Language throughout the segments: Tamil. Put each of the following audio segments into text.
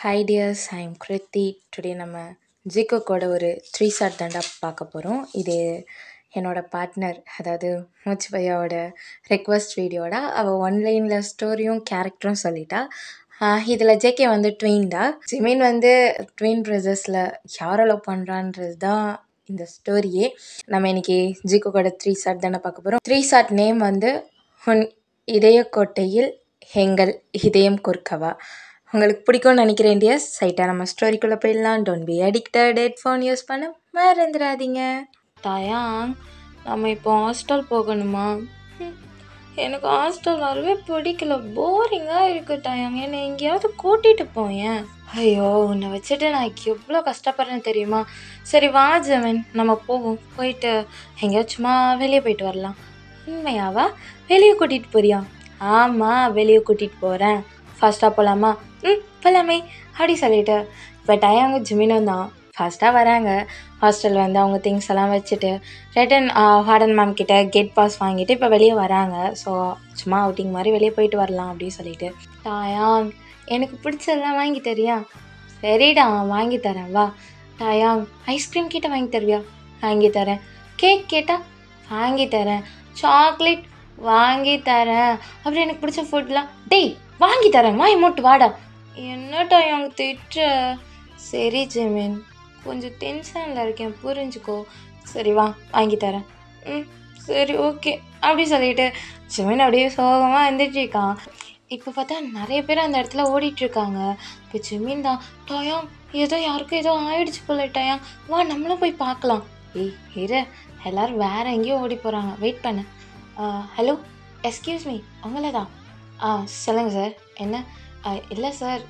Hi tears, I'm Kriti. Today நம்ம ஜிகோக்கோட ஒரு 3 ஷாட் தாண்டா பார்க்க போகிறோம். இது என்னோடய பார்ட்னர், அதாவது மூச்சு பையாவோட ரெக்வஸ்ட் வீடியோட. அவள் ஒன்லைனில் ஸ்டோரியும் கேரக்டரும் சொல்லிட்டா. இதில் ஜேகே வந்து ட்வீன்டா. ஜிமின் வந்து ட்வீன் பிரதர்ஸில் யாரை லவ் பண்ணுறான்றது தான் இந்த ஸ்டோரியே. நம்ம இன்றைக்கி ஜிகோக்கோட 3 ஷாட் தானே பார்க்க போகிறோம். 3 ஷாட் நேம் வந்து உன் இதயக்கோட்டையில் எங்கள் இதயம் கொர்க்கவா. உங்களுக்கு பிடிக்கும்னு நினைக்கிறேன் டியர்ஸ். சைட்டாக நம்ம ஸ்டோரிக்குள்ளே போயிடலாம். Don't be addicted. Headphone use பண்ண மறந்துடாதீங்க. தாயாங், நம்ம இப்போ ஹாஸ்டல் போகணுமா? எனக்கு ஹாஸ்டல் வரவே பிடிக்கல, போரிங்காக இருக்கு தாயாங். என்னை எங்கேயாவது கூட்டிகிட்டு போயேன். ஐயோ, உன்னை வச்சுட்டு நான் எவ்வளோ கஷ்டப்படுறேன்னு தெரியுமா? சரி வா ஜெமின், நம்ம போவோம். போயிட்டு எங்கேயாச்சுமா வெளியே போயிட்டு வரலாம். உண்மையாவா? வெளியே கூட்டிகிட்டு போறியா? ஆமாம், வெளியே கூட்டிகிட்டு போகிறேன். ஃபாஸ்ட்டாக போகலாமா? போகலாமே அப்படி சொல்லிட்டு இப்போ டயாங்க ஜிமினும் தான் ஃபாஸ்ட்டாக வராங்க. ஹாஸ்டல் வந்து அவங்க திங்ஸ் எல்லாம் வச்சுட்டு ரிட்டன் வார்டன் மேம் கிட்ட கேட் பாஸ் வாங்கிட்டு இப்போ வெளியே வராங்க. ஸோ சும்மா அவுட்டிங் மாதிரி வெளியே போயிட்டு வரலாம் அப்படின்னு சொல்லிட்டு, டாயாங் எனக்கு பிடிச்சதெல்லாம் வாங்கி தரியா? சரிடா வாங்கி தரேன் வா. டாயாங் ஐஸ்கிரீம் கிட்ட வாங்கி தருவியா? வாங்கி தரேன். கேக் கேட்டால் வாங்கி தரேன். சாக்லேட் வாங்கி தரேன். அப்புறம் எனக்கு பிடிச்ச ஃபுட்லாம் டேய் வாங்கி தரேன், வாய் மூட்டு வாடா. என்னட்டா அவங்க திட்டுற? சரி ஜிமின், கொஞ்சம் டென்ஷனில் இருக்கேன், புரிஞ்சுக்கோ. சரி வா வாங்கி தரேன். சரி ஓகே அப்படி சொல்லிட்டு ஜிமின் அப்படியே சோகமாக எழுந்திரிச்சிருக்கான். இப்போ பார்த்தா நிறைய பேர் அந்த இடத்துல ஓடிட்டுருக்காங்க. இப்போ ஜிமின் தான், டயாங் ஏதோ யாருக்கும் ஏதோ ஆயிடுச்சு போல டயாங், வா நம்மளும் போய் பார்க்கலாம். ஏய் இரு, எல்லோரும் வேறு எங்கேயோ ஓடி போகிறாங்க, வெயிட் பண்ணு. ஹலோ எஸ்கியூஸ் மீ, அவங்கள தான். சொல்லுங்கள் சார். என்ன? இல்லை சார்,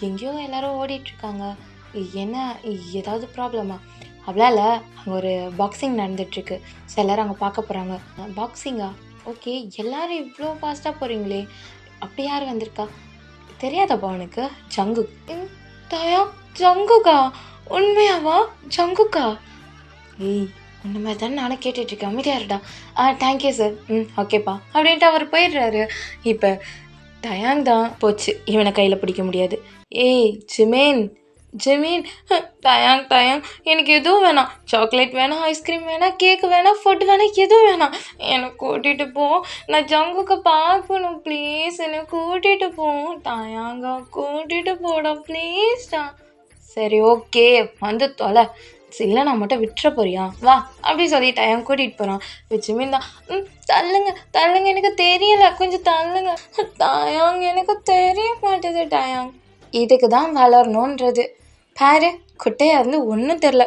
எங்கேயோ எல்லோரும் ஓடிட்டுருக்காங்க. என்ன ஏதாவது ப்ராப்ளமா? அப்படிலாம் இல்லை, அங்கே ஒரு பாக்ஸிங் நடந்துகிட்ருக்கு. ஸோ எல்லோரும் அங்கே பார்க்க போகிறாங்க. பாக்ஸிங்கா? ஓகே, எல்லோரும் இவ்வளோ ஃபாஸ்ட்டாக போகிறீங்களே, அப்படி யார் வந்திருக்கா? தெரியாதப்பா உனக்கு? ஜங்கு. தயா ஜங்குக்கா? உண்மையாவா? ஜங்குக்கா? ஏய் இந்த மாதிரி தானே நானும் கேட்டுட்ருக்கேன், அமைதியாருடா. Thank you sir. ஓகேப்பா அப்படின்ட்டு அவர் போயிடுறாரு. இப்போ டயாங் தான் போச்சு, இவனை கையில் பிடிக்க முடியாது. ஏய் ஜிமின், ஜிமின் டயாங் டயாங் எனக்கு எதுவும் வேணாம். சாக்லேட் வேணாம், ஐஸ்கிரீம் வேணாம், கேக்கு வேணாம், ஃபுட் வேணாம், எதுவும் வேணாம். என்னை கூட்டிகிட்டு போ, நான் ஜங்குக்கு பார்க்கணும் ப்ளீஸ், என்னை கூட்டிகிட்டு போ. டயாங்கா கூட்டிகிட்டு போடா ப்ளீஸ்டா. சரி ஓகே வந்து தொலை, இல்லை நான் மட்டும் விட்டுற போறியா? வா அப்படி சொல்லி டயாங் கூட்டிகிட்டு போகிறான். ஜிமின் தான், தள்ளுங்க தள்ளுங்க, எனக்கு தெரியல, கொஞ்சம் தள்ளுங்க. டயாங் எனக்கு தெரிய மாட்டேது டயாங். இதுக்கு தான் வளரணுன்றது. பாரு குட்டையாக இருந்து ஒன்றும் தெரில.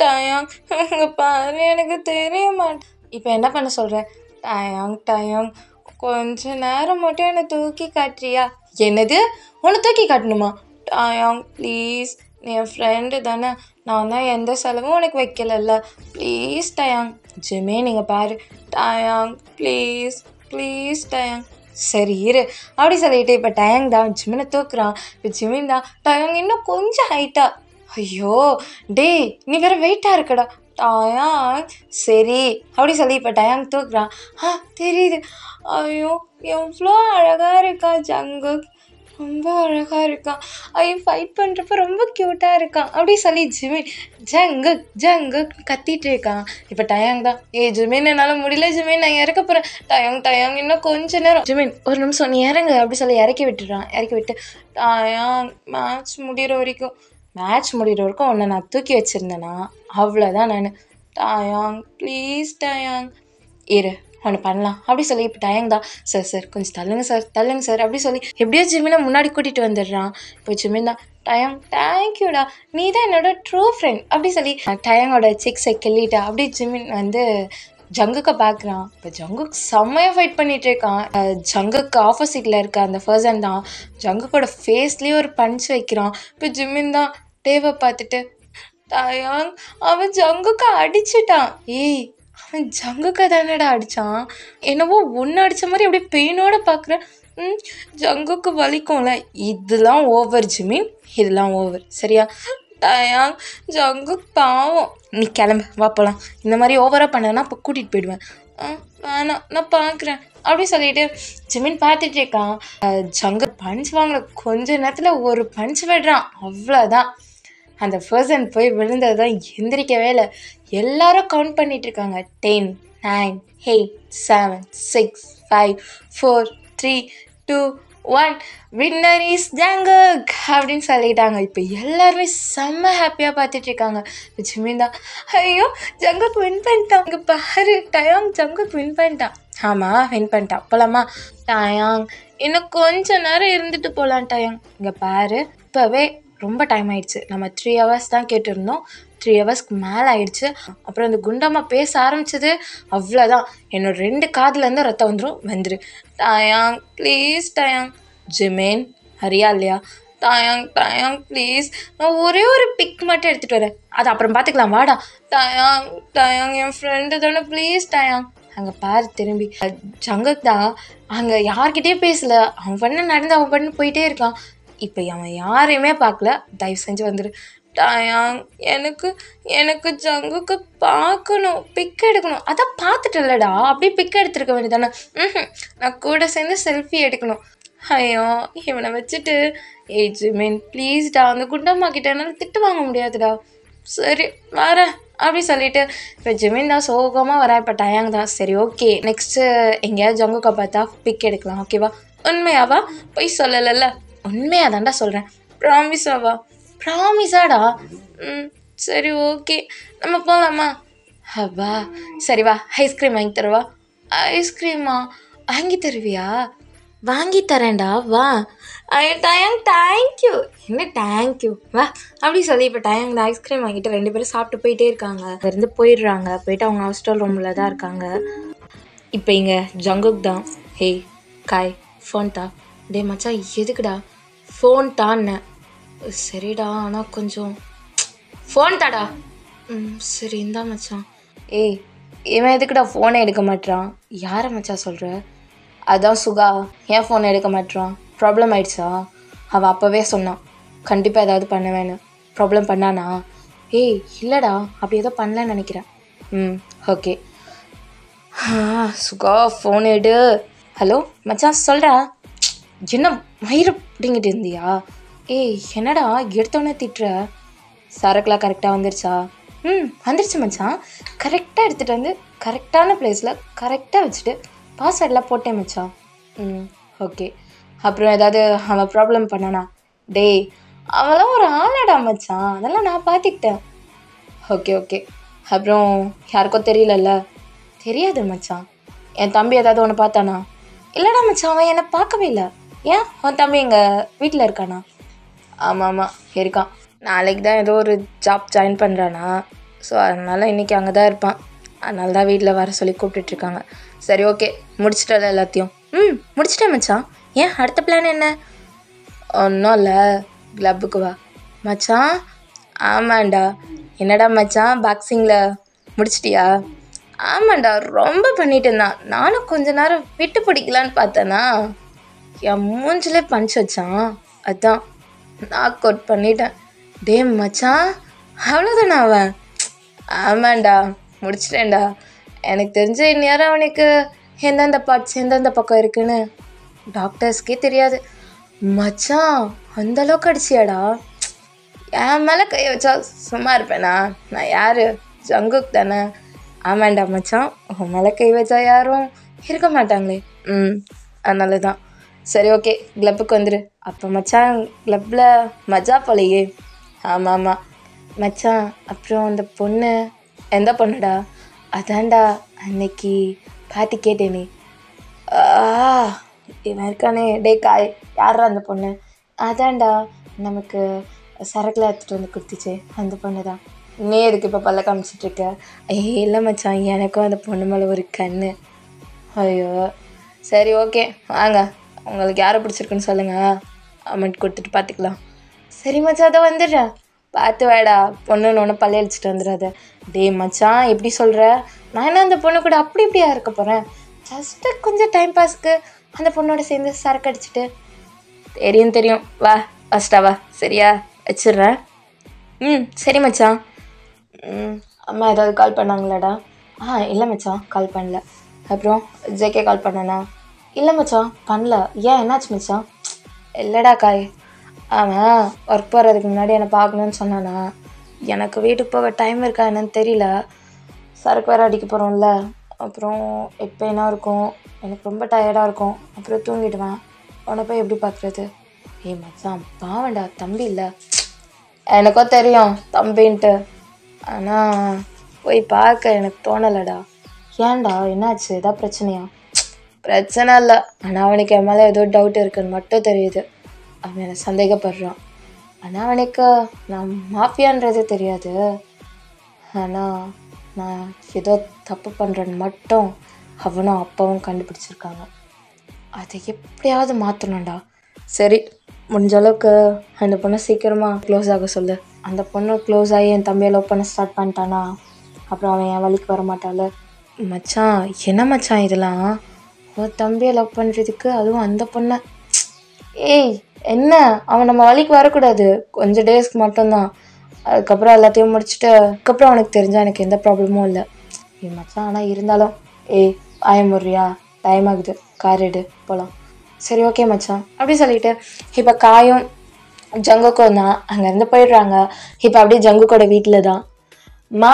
டயாங் இங்கே பாரு, எனக்கு தெரிய மாட்டேன். இப்போ என்ன பண்ண சொல்கிறேன்? டயாங் டயாங் கொஞ்ச நேரம் மட்டும் என்னை தூக்கி காட்டுறியா? என்னது, உன்னை தூக்கி காட்டணுமா? டயாங் ப்ளீஸ், நீ என் ஃப்ரெண்டு தானே, நான் தான் எந்த செலவும் உனக்கு வைக்கலல்ல, ப்ளீஸ் டயாங். ஜிமே நீங்கள் பாரு. De Jong please please de Jong. சரி இரு அப்படி சொல்லிட்டு இப்போ டயாங் தான் ஜிமினை தூக்குறான். இப்போ ஜிமின் தான், டயாங் இன்னும் கொஞ்சம் ஹைட்டா. ஐயோ டே நீ வேற வெயிட்டாக இருக்கடா டயாங். சரி அப்படி சொல்லி இப்போ டயாங் தூக்குறான். தெரியுது. ஐயோ எவ்வளோ அழகாக இருக்கா ஜங்கு, ரொம்ப அழகாக இருக்கான். ஐயோ ஃபைட் பண்ணுறப்ப ரொம்ப க்யூட்டாக இருக்கான் அப்படி சொல்லி ஜிமின் ஜங்கு ஜங்கு கத்திட்டு இருக்கான். இப்போ டயாங் தான், ஜிமின் என்னால் முடியல ஜிமின், நான் இறக்க போகிறேன். டயாங் டயாங் இன்னும் கொஞ்ச நேரம். ஜிமின் ஒரு நிமிஷம் நீ இறங்கு அப்படி சொல்லி இறக்கி விட்டுறான். இறக்கி விட்டு, டயாங் மேட்ச் முடிகிற வரைக்கும் உன்னை நான் தூக்கி வச்சுருந்தேன்னா அவ்வளோதான் நான். டயாங் ப்ளீஸ் டயாங், இரு ஒன்று பண்ணலாம் அப்படி சொல்லி இப்போ டயாங் தான், சார் கொஞ்சம் தள்ளுங்க சார் அப்படி சொல்லி எப்படியோ ஜிமினை முன்னாடி கூட்டிகிட்டு வந்துடுறான். இப்போ ஜிமின் தான், டயாங் தேங்க்யூடா, நீ தான் என்னோட ட்ரூ ஃப்ரெண்ட் அப்படி சொல்லி டயாங்கோட சிக்ஸை கிள்ளிட்டா. அப்படி ஜிமின் வந்து ஜங்குக்கு பார்க்குறான். இப்போ ஜங்குக்கு செம்மையாக ஃபைட் பண்ணிகிட்டு இருக்கான். ஜங்குக்கு ஆப்போசிட்டில் இருக்க அந்த பர்சன் தான் ஜங்குக்கோட ஃபேஸ்லேயே ஒரு பஞ்ச் வைக்கிறான். இப்போ ஜிமின் தான் டேவை பார்த்துட்டு, டயாங் அவன் ஜங்குக்கு அடிச்சிட்டான். ஏய் அவன் ஜங்குக்கு தானடா அடித்தான், என்னவோ ஒன்று அடித்த மாதிரி அப்படியே பெயினோட பார்க்குறேன். ஜங்குக்கு வலிக்கும்ல. இதெல்லாம் ஓவர் ஜிமின், இதெல்லாம் ஓவர் சரியா? டயாங் ஜங்கு பாவம், நீ கிளம்பு வா போகலாம். இந்த மாதிரி ஓவராக பண்ணனா இப்போ கூட்டிகிட்டு போயிடுவேன். வேணாம் நான் பார்க்குறேன் அப்படி சொல்லிட்டு ஜிமின் பார்த்துட்டு இருக்கான். ஜங்கர் பஞ்ச் வாங்கல, கொஞ்ச நேரத்தில் ஒரு பஞ்ச் விடுறான், அவ்வளோதான். அந்த பர்சன் போய் விழுந்தது தான் எந்திரிக்கவே இல்லை. எல்லாரும் கவுண்ட் பண்ணிட்டு இருக்காங்க. 10, 9, 8, 7, 6, 5, 4, 3, 2, 1 வின்னர் இஸ் ஜங்கக் அப்படின்னு சொல்லிட்டாங்க. இப்போ எல்லாருமே செம்ம ஹாப்பியாக பார்த்துட்டு இருக்காங்க. ஜிமின் தான், ஐயோ ஜங்கக் வின் பண்ணிட்டான், இங்கே பாரு டயாங் ஜங்கக் வின் பண்ணிட்டான். ஆமாம் வின் பண்ணிட்டான், போலாமா? டயாங் இன்னும் கொஞ்ச நேரம் இருந்துட்டு போகலாம் டயாங். இங்கே பாரு இப்போவே ரொம்ப டைம் ஆயிடுச்சு, நம்ம 3 hours தான் கேட்டிருந்தோம், 3 hours மேலே ஆயிடுச்சு. அப்புறம் அந்த குண்டாமா பேச ஆரம்பிச்சது, அவ்வளோதான், என்னோட 2 காதுலேருந்து ரத்தம் வந்துரு. டயாங் ப்ளீஸ் டயாங். ஜிமின் ஹரியா இல்லையா? டயாங் டயாங் ப்ளீஸ், நான் ஒரே ஒரு பிக் மட்டும் எடுத்துகிட்டு வரேன், அது அப்புறம் பார்த்துக்கலாம், வாடா. டயாங் டயாங் என் ஃப்ரெண்டு தானே, ப்ளீஸ் டயாங். அங்கே பாரு திரும்பி ஜங்கக் தான் அங்கே யார்கிட்டயும் பேசல, அவன் பண்ண நடந்து அவன் பண்ணு போயிட்டே இருக்கான். இப்போ அவன் யாரையுமே பார்க்கல, தயவு செஞ்சு வந்துடு. டயாங் எனக்கு ஜங்குக்கு பார்க்கணும், பிக் எடுக்கணும். அதான் பார்த்துட்டலடா, அப்படியே பிக் எடுத்துருக்க வேண்டியதானே. நான் கூட சேர்ந்து செல்ஃபி எடுக்கணும். ஐயோ இவனை வச்சுட்டு. ஏய் ஜிமின் ப்ளீஸ்டா, அந்த குண்டம்மா கிட்ட என்னால் திட்டு வாங்க முடியாதுடா. சரி வரேன் அப்படி சொல்லிட்டு இப்போ ஜிமின் தான் சோகமாக வரா. இப்போ டயாங் தான், சரி ஓகே நெக்ஸ்ட்டு எங்கேயாவது ஜங்குக்கை பார்த்தா பிக் எடுக்கலாம், ஓகேவா? உண்மையாவா? போய் சொல்லலைல்ல, உண்மையாக தான்டா சொல்கிறேன். ப்ராமிஸாவா? ப்ராமிஸாடா? சரி ஓகே நம்ம போகலாமா? அப்பா சரி வா, ஐஸ்கிரீம் வாங்கி தருவா. ஐஸ்கிரீமா வாங்கி தருவியா? வாங்கி தரேன்டா வா. ஐயோ டயாங் தேங்க்யூ. என்ன தேங்க்யூ, வா அப்படி சொல்லி இப்போ டயாங் இந்த ஐஸ்கிரீம் வாங்கிட்டு 2 பேரும் சாப்பிட்டு போயிட்டே இருக்காங்க. இருந்து போயிடுறாங்க, போயிட்டு அவங்க ஹாஸ்டல் ரூமில் தான் இருக்காங்க. இப்போ இங்கே ஜங்குக் தான், ஹேய் காய் ஃபோன் தா. டே மச்சான் எதுக்குடா? ஃபோன் தான்னு. சரிடா ஆனால் கொஞ்சம் ஃபோன் தாடா. சரி இந்தா மச்சான். ஏய் இவன் எதுக்குடா ஃபோனை எடுக்க மாட்டான்? யாரை மச்சான் சொல்கிற? அதான் சுகா, ஏன் ஃபோனை எடுக்க மாட்டான்? ப்ராப்ளம் ஆயிடுச்சா? அவள் அப்போவே சொன்னான் கண்டிப்பாக ஏதாவது பண்ணுவேன்னு. ப்ராப்ளம் பண்ணானா? ஏய் இல்லைடா, அப்படி ஏதோ பண்ணலன்னு நினைக்கிறேன். ஓகே. சுகா ஃபோன் எடு. ஹலோ மச்சான் சொல்கிறா. என்ன மயிரை பிடிங்கிட்டு இருந்தியா? ஏய் என்னடா எடுத்தோன்னே திட்டுற? சரக்குலாம் கரெக்டாக வந்துருச்சா? வந்துருச்சு மச்சான், கரெக்டாக எடுத்துகிட்டு வந்து கரெக்டான பிளேஸில் கரெக்டாக வச்சுட்டு பாஸ்வேர்டெலாம் போட்டேன் மச்சான். ஓகே. அப்புறம் ஏதாவது அவன் ப்ராப்ளம் பண்ணானா? டேய் அவளாம் ஒரு ஆளடா மச்சான், அதெல்லாம் நான் பார்த்துக்கிட்டேன். ஓகே. அப்புறம் யாருக்கும் தெரியலல்ல? தெரியாது மச்சான். என் தம்பி ஏதாவது ஒன்று பார்த்தானா? இல்லைடா மச்சான், அவன் என்னை பார்க்கவே இல்லை. ஏன் உன் தம்பி எங்கள் வீட்டில் இருக்கானா? ஆமாம் இருக்கான். நாளைக்கு தான் ஏதோ ஒரு ஜாப் ஜாயின் பண்ணுறானா, ஸோ அதனால் இன்றைக்கி அங்கே தான் இருப்பான். அதனால தான் வீட்டில் வர சொல்லி கூப்பிட்டுட்ருக்காங்க. சரி ஓகே முடிச்சிட்டல எல்லாத்தையும்? முடிச்சிட்டேன் மச்சான். ஏன் அடுத்த பிளான் என்ன? ஒன்றும் இல்லை, கிளப்புக்கு வா மச்சான். ஆமாண்டா. என்னடா மச்சான் பாக்ஸிங்கில் முடிச்சிட்டியா? ஆமாண்டா, ரொம்ப பண்ணிட்டு இருந்தான், நானும் கொஞ்ச நேரம் விட்டு பிடிக்கலான்னு பார்த்தேன்னா என் மூஞ்சிலே பஞ்ச் வச்சான், அதான் நாக் அவுட் பண்ணிட்டேன். டே மச்சான் அவ்வளோதானா அவன்? ஆமாண்டா முடிச்சிட்டேன்டா. எனக்கு தெரிஞ்ச இந்நேரம் அவனுக்கு எந்தெந்த பார்ட்ஸ் எந்தெந்த பக்கம் இருக்குன்னு டாக்டர்ஸ்க்கே தெரியாது. மச்சான் அந்தளவுக்கு அடிச்சியாடா? என் மேலே கை வச்சா சும்மா இருப்பேனா? நான் யார்? ஜங்குக் தானே. ஆமாண்டா மச்சான், உன் மேலே கை வச்சா யாரும் இருக்க மாட்டாங்களே. அதனால தான். சரி ஓகே கிளப்புக்கு வந்துடு. அப்போ மச்சான் கிளப்பில் மஜா போலையே. ஆமாம் மச்சான். அப்புறம் அந்த பொண்ணு எந்த பொண்ணுடா? அதான்டா அன்னைக்கு பாட்டி கேட்டேனே. இவன் இருக்கானே. டே காய், யாரா அந்த பொண்ணு? அதான்டா நமக்கு சரக்குலாம் எடுத்துகிட்டு வந்து கொடுத்துச்சே, அந்த பொண்ணு தான். நீ எதுக்கு இப்போ பல்ல காமிச்சிட்ருக்க? இல்லை மச்சான், எனக்கும் அந்த பொண்ணு மேலே ஒரு கண்ணு. ஐயோ சரி ஓகே வாங்க, உங்களுக்கு யாரை பிடிச்சிருக்குன்னு சொல்லுங்கள், அமௌண்ட் கொடுத்துட்டு பார்த்துக்கலாம். சரி மச்சான் அதை வந்துடுறேன், பார்த்து வேடா, பொண்ணுன்னு ஒன்று பல்ல அழிச்சிட்டு வந்துடாத. டே மச்சான் எப்படி சொல்கிற? நான் என்ன அந்த பொண்ணு கூட அப்படி இப்படியா இருக்க போகிறேன்? ஜஸ்ட்டு கொஞ்சம் டைம் பாஸ்க்கு அந்த பொண்ணோட சேர்ந்து சரக்கு அடிச்சுட்டு. தெரியும் வா ஃபஸ்ட்டா வா. சரியா வச்சிடுறேன். சரி மச்சான். அம்மா ஏதாவது கால் பண்ணாங்களாடா? இல்லை மச்சான் கால் பண்ணல. அப்புறம் ஜேகே கால் பண்ணனா? இல்லை மச்சான் பண்ணல. ஏன் என்னாச்சு மச்சான்? இல்லைடா காய், அவன் ஒர்க் போகிறதுக்கு முன்னாடி என்னை பார்க்கணுன்னு சொன்னானா. எனக்கு வீட்டுக்கு போக டைம் இருக்கா என்னன்னு தெரியல. சரக்கு வேறு அடிக்க போகிறோம்ல. அப்புறம் எப்போ என்ன இருக்கும், எனக்கு ரொம்ப டயர்டாக இருக்கும். அப்புறம் தூங்கிடுவேன். உன்னை போய் எப்படி பார்க்குறது? ஏய் மச்சான் பாவண்டா, தம்பி இல்லை. எனக்கும் தெரியும் தம்பின்ட்டு. ஆனால் போய் பார்க்க எனக்கு தோணலைடா. ஏன்டா என்னாச்சு? ஏதாவது பிரச்சனையா? பிரச்சனை இல்லை, ஆனால் அவனுக்கு என் மேலே ஏதோ டவுட் இருக்குன்னு மட்டும் தெரியுது. அவன் என்னை சந்தேகப்படுறான். ஆனால் அவனுக்கு நான் மாஃபியான்றது தெரியாது. ஆனால் நான் ஏதோ தப்பு பண்ணுறேன்னு மட்டும் அவனும் அப்பாவும் கண்டுபிடிச்சிருக்காங்க. அதை எப்படியாவது மாற்றணும்டா. சரி, முடிஞ்ச அளவுக்கு அந்த பொண்ணை சீக்கிரமாக க்ளோஸ் ஆக சொல்லு. அந்த பொண்ணு க்ளோஸ் ஆகி என் தம்பியை லவ் பண்ண ஸ்டார்ட் பண்ணிட்டானா அப்புறம் அவன் என் வழிக்கு வர மாட்டாள். மச்சான் என்ன மச்சான் இதெல்லாம்? அவன் தம்பியை லவ் பண்ணுறதுக்கு அதுவும் அந்த பொண்ணை? ஏய் என்ன, அவன் நம்ம வழிக்கு வரக்கூடாது, கொஞ்சம் டேஸ்க்கு மட்டும்தான். அதுக்கப்புறம் எல்லாத்தையும் முடிச்சுட்டு அதுக்கப்புறம் அவனுக்கு தெரிஞ்சால் எனக்கு எந்த ப்ராப்ளமும் இல்லை. ஏய் மச்சான் ஆனால் இருந்தாலும் ஏய் ஆயமுறியா, டைம் ஆகுது, கார் எடு போகலாம். சரி ஓகே மச்சான் அப்படி சொல்லிட்டு இப்போ காயும் ஜங்குக்கும் தான் அங்கேருந்து போயிடுறாங்க. இப்போ அப்படியே ஜங்குக்கோட வீட்டில் தான். மா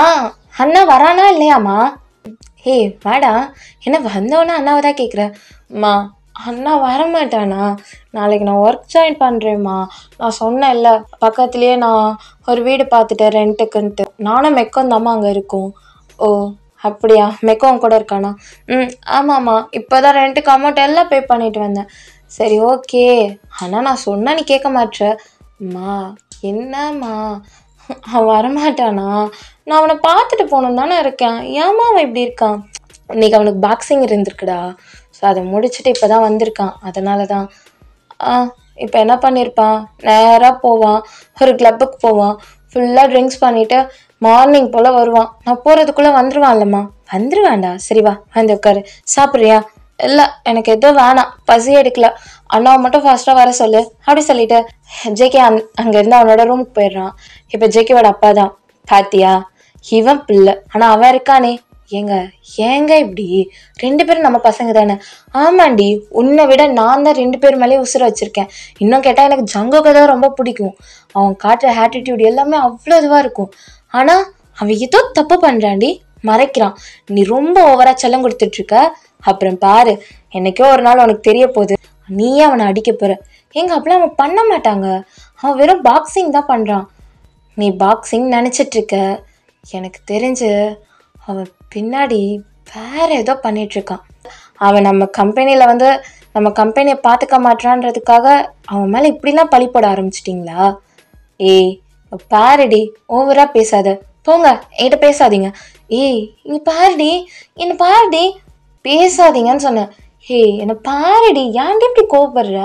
அண்ணா வரானா இல்லையாம்மா? ஏய் வாடா, என்ன வந்தோன்னா அண்ணாவை தான் கேட்குறேன். மா அண்ணா வரமாட்டானா? நாளைக்கு நான் ஒர்க் ஜாயின் பண்ணுறேம்மா. நான் சொன்னேன்ல பக்கத்துலேயே நான் ஒரு வீடு பார்த்துட்டேன் ரெண்ட்டுக்குன்ட்டு. நானும் மெக்கம் தாம்மா அங்கே இருக்கும். ஓ அப்படியா, மெக்கம் கூட இருக்கானா? ஆமாம்மா, இப்போ தான் ரெண்ட்டுக்கு அமௌண்ட் எல்லாம் பே பண்ணிட்டு வந்தேன். சரி ஓகே, ஆனால் நான் சொன்னால் நீ கேட்க மாட்டேற. அம்மா என்னம்மா அவன் வரமாட்டானா? நான் அவனை பார்த்துட்டு போகணும் தானே இருக்கேன். ஏம்மா அவன் இப்படி இருக்கான்? இன்றைக்கி அவனுக்கு பாக்ஸிங் இருந்திருக்குடா. ஸோ அதை முடிச்சுட்டு இப்போ தான் வந்திருக்கான். அதனால தான். இப்போ என்ன பண்ணியிருப்பான், நேராக போவான், ஒரு கிளப்புக்கு போவான், ஃபுல்லாக ட்ரிங்க்ஸ் பண்ணிவிட்டு மார்னிங் போல் வருவான். நான் போகிறதுக்குள்ளே வந்துடுவான்லம்மா. வந்துடுவான்டா. சரி வா வந்து உட்காரு. சாப்பிட்றியா? இல்லை எனக்கு எதுவும் வேணாம், பசி எடுக்கல. அண்ணாவை மட்டும் ஃபாஸ்ட்டாக வர சொல்லு அப்படி சொல்லிட்டு ஜேகே அங்கேருந்து அவனோட ரூமுக்கு போயிடுறான். இப்போ ஜேகேவோட அப்பா தான். பாத்தியா இவன் பிள்ளை, ஆனால் அவன் இருக்கானே. ஏங்க இப்படி? 2 பேரும் நம்ம பசங்க தானே? ஆமாண்டி, உன்னை விட நான் தான் 2 பேர் மேலேயே உசுர வச்சுருக்கேன். இன்னும் கேட்டால் எனக்கு ஜங்குக்கு தான் ரொம்ப பிடிக்கும். அவன் காட்டுற ஆட்டிடியூட் எல்லாமே அவ்வளோ இதுவாக இருக்கும். ஆனால் அவன் ஏதோ தப்பு பண்ணுறான்டி, மறைக்கிறான். நீ ரொம்ப ஓவராக செல்லம் கொடுத்துட்ருக்க. அப்புறம் பாரு, என்னைக்கோ ஒரு நாள் உனக்கு தெரிய போகுது, நீயே அவனை அடிக்க போகிற. அப்பெல்லாம் அவன் பண்ண மாட்டாங்க. அவன் வெறும் பாக்ஸிங் தான் பண்ணுறான். நீ பாக்ஸிங் நினச்சிட்ருக்க. எனக்கு தெரிஞ்சு அவன் பின்னாடி வேற ஏதோ பண்ணிகிட்ருக்கான். அவன் நம்ம கம்பெனியில் வந்து நம்ம கம்பெனியை பார்த்துக்க மாட்டான்றதுக்காக அவன் மேலே இப்படிலாம் பழி போட ஆரம்பிச்சிட்டிங்களா? ஏய் பாருடி, ஓவராக பேசாத. போங்க, என்கிட்ட பேசாதீங்க. ஏய் இங்கே பாருடி, என்னை பாருடி. பேசாதீங்கன்னு சொன்னேன். ஏய் என்னை பாருடி, ஏன்டி இப்படி கோவப்படுற?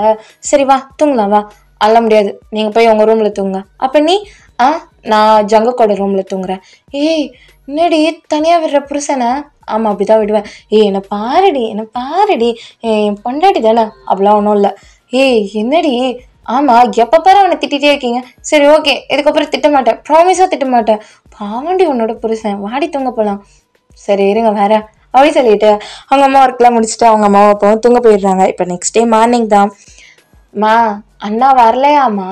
சரி வா தூங்கலாம் வா. அள்ள முடியாது, நீங்கள் போய் உங்கள் ரூமில் தூங்க. அப்போ நீ? நான் ஜங்குக்கோட ரூமில் தூங்குறேன். ஏய் என்னடி தனியாக விடுற புருஷனை? ஆமாம் அப்படி தான் விடுவேன். ஏய் என்னை பாருடி, என் பொண்டாட்டி தானே, அப்படிலாம் ஒன்றும் இல்லை. ஏய் என்னடி? ஆமாம் எப்போ பாரு அவனை திட்டிகிட்டே இருக்கீங்க. சரி ஓகே, இதுக்கப்புறம் திட்ட மாட்டேன், ப்ராமிஸாக திட்ட மாட்டேன். பாவண்டி உன்னோட புருஷன், வாடி தூங்க போகலாம். சரி இருங்க வேற அப்படி சொல்லிட்டு அவங்க அம்மா ஒர்க்லாம் முடிச்சுட்டு அவங்க அம்மாவை அப்பாவும் தூங்க போயிடுறாங்க. இப்போ நெக்ஸ்ட் டே மார்னிங் தான். அண்ணா வரலையாம்மா?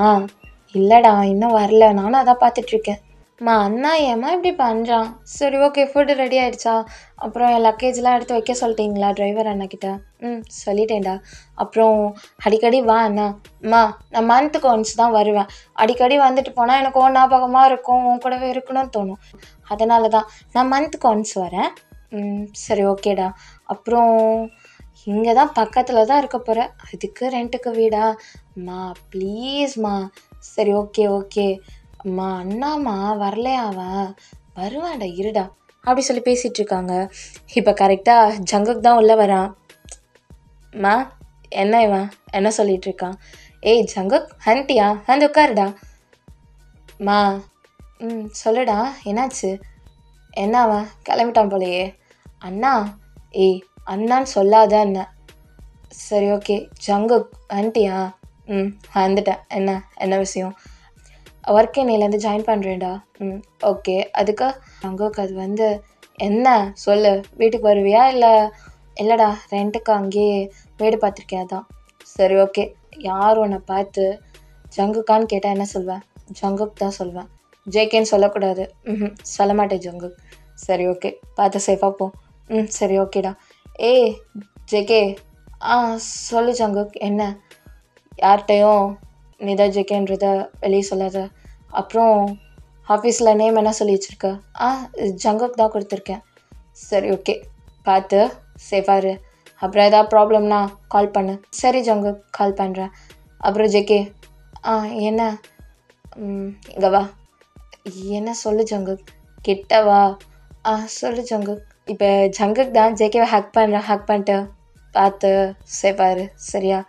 இல்லைடா இன்னும் வரல, நானும் அதான் பார்த்துட்ருக்கேன். அண்ணா ஏம்மா இப்படி பண்ணுறான்? சரி ஓகே, ஃபுட்டு ரெடி ஆகிடுச்சா? அப்புறம் என் லக்கேஜ்லாம் எடுத்து வைக்க சொல்லிட்டீங்களா டிரைவர் அண்ணாக்கிட்ட? சொல்லிட்டேன்டா. அப்புறம் அடிக்கடி வா அண்ணா. நான் மந்த்துக்கு ஒன்ஸ் தான் வருவேன். அடிக்கடி வந்துட்டு போனால் எனக்கு ஞாபகமாக இருக்கும், உன் கூடவே இருக்கணும்னு தோணும். அதனால தான் நான் மந்த்துக்கு ஒன்ஸ் வரேன். சரி ஓகேடா. அப்புறம் இங்கே தான் பக்கத்தில் தான் இருக்க போகிறேன், அதுக்கு ரெண்ட்டுக்கு வீடா? ப்ளீஸ்மா. சரி ஓகே. அண்ணாம்மா வரலையா? அவன் வருவான்டா, இருடா அப்படி சொல்லி பேசிகிட்டு இருக்காங்க. இப்போ கரெக்டாக ஜங்குக்கு தான் உள்ளே வரான். என்ன இவன் என்ன சொல்லிட்டு இருக்கான்? ஏய் ஜங்குக், ஆன்ட்டியா வந்து உட்காருடா. சொல்லுடா என்னாச்சு? என்ன அவன் கிளம்பிட்டான் போலையே. அண்ணா. ஏய் அண்ணான்னு சொல்லாத அண்ணன். சரி ஓகே. ஜங்குக் ஆன்ட்டியா? வந்துட்டேன். என்ன விஷயம்? ஒர்க் இன்னிலேருந்து ஜாயின் பண்ணுறேன்டா. ஓகே. அதுக்கு ஜங்குக் அது வந்து என்ன சொல்லு, வீட்டுக்கு வருவியா இல்லை இல்லைடா, ரெண்ட்டுக்கு அங்கேயே வீடு பார்த்துருக்கேன் அதான். சரி ஓகே. யார் உன்னை பார்த்து ஜங்குக்கான்னு கேட்டால் என்ன சொல்வேன்? ஜங்குக் தான் சொல்வேன். ஜேகேன்னு சொல்லக்கூடாது. சொல்ல மாட்டேன் ஜங்குக். சரி ஓகே, பார்த்து சேஃபாக போ. சரி ஓகேடா. ஏய் ஜேகே. சொல்லு ஜங்குக். என்ன? யார்கிட்டையும் நீ தான் ஜேகேன்றத வெளியே சொல்லாத. அப்புறம் ஆஃபீஸில் நேம் என்ன சொல்லி வச்சுருக்க? ஜங்குக் தான் கொடுத்துருக்கேன். சரி ஓகே, பார்த்து சேஃபாக இரு. அப்புறம் ஏதாவது ப்ராப்ளம்னா கால் பண்ணு. சரி ஜங்குக், கால் பண்ணுறேன். அப்புறம் ஜேகே. என்ன? இங்கே வா. என்ன சொல்லு ஜங்குக். கிட்ட வா. சொல்லு ஜங்குக். இப்போ ஜங்குக் தான் ஜேகேவை ஹக் பண்ணிட்டு பார்த்து சேஃபாக இரு சரியா?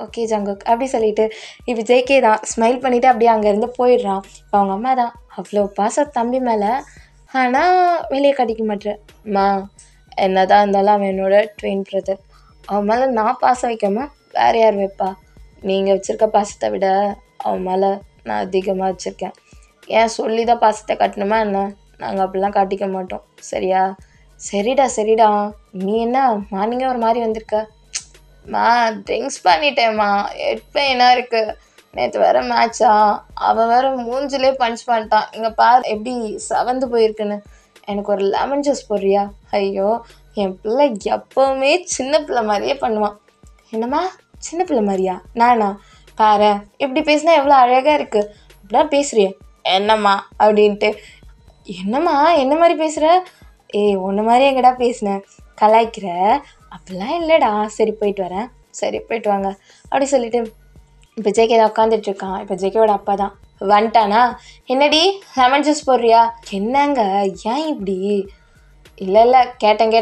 ஓகே ஜங்குக் அப்படி சொல்லிட்டு இப்போ ஜேகே தான் ஸ்மைல் பண்ணிவிட்டு அப்படியே அங்கேருந்து போயிடுறான். இப்போ அவங்க அம்மா தான் அவ்வளோ பாசம் தம்பி மேலே, ஆனால் வெளியே கட்டிக்க மாட்டேன். அம்மா என்ன தான் இருந்தாலும் அவன் என்னோட ட்வின் பிரதர். அவன் மேலே நான் பாசம் வைக்காம வேறு யார் வைப்பா? நீங்கள் வச்சுருக்க பாசத்தை விட அவன் மேலே நான் அதிகமாக வச்சுருக்கேன். ஏன் சொல்லி தான் பாசத்தை காட்டணுமா என்ன? நாங்கள் அப்படிலாம் காட்டிக்க மாட்டோம் சரியா? சரிடா. நீ என்ன மார்னிங்கே ஒரு மாதிரி வந்திருக்க? ட்ரிங்க்ஸ் பண்ணிட்டேம்மா. என்ன இருக்குது? நேற்று வேற மேட்சா? அவன் வேற மூஞ்சிலே பஞ்ச் பண்ணிட்டான். இங்கே பாரு எப்படி சவந்து போயிருக்குன்னு. எனக்கு ஒரு லெமன் ஜூஸ் போடுறியா? ஐயோ, என் பிள்ளை எப்போவுமே சின்ன பிள்ளை மாதிரியே பண்ணுவான். என்னம்மா சின்ன பிள்ளை மாதிரியா? நானா? பாரு இப்படி பேசினா எவ்வளோ அழகாக இருக்குது. அப்படிலாம் பேசுறிய என்னம்மா அப்படின்ட்டு. என்னம்மா என்ன மாதிரி பேசுகிற? உன்ன மாதிரி எங்கடா பேசினேன்? கலாய்க்கிற? அப்படிலாம் இல்லைடா. சரி போயிட்டு வரேன். சரி போயிட்டு வாங்க அப்படி சொல்லிட்டு இப்போ ஜேகே தான் உட்காந்துட்ருக்கான். இப்போ ஜேகேவோட அப்பா தான் வந்துட்டானா. என்னடி லெமன் ஜூஸ் போடுறியா? என்னங்க ஏன் இப்படி? இல்லை கேட்டேன்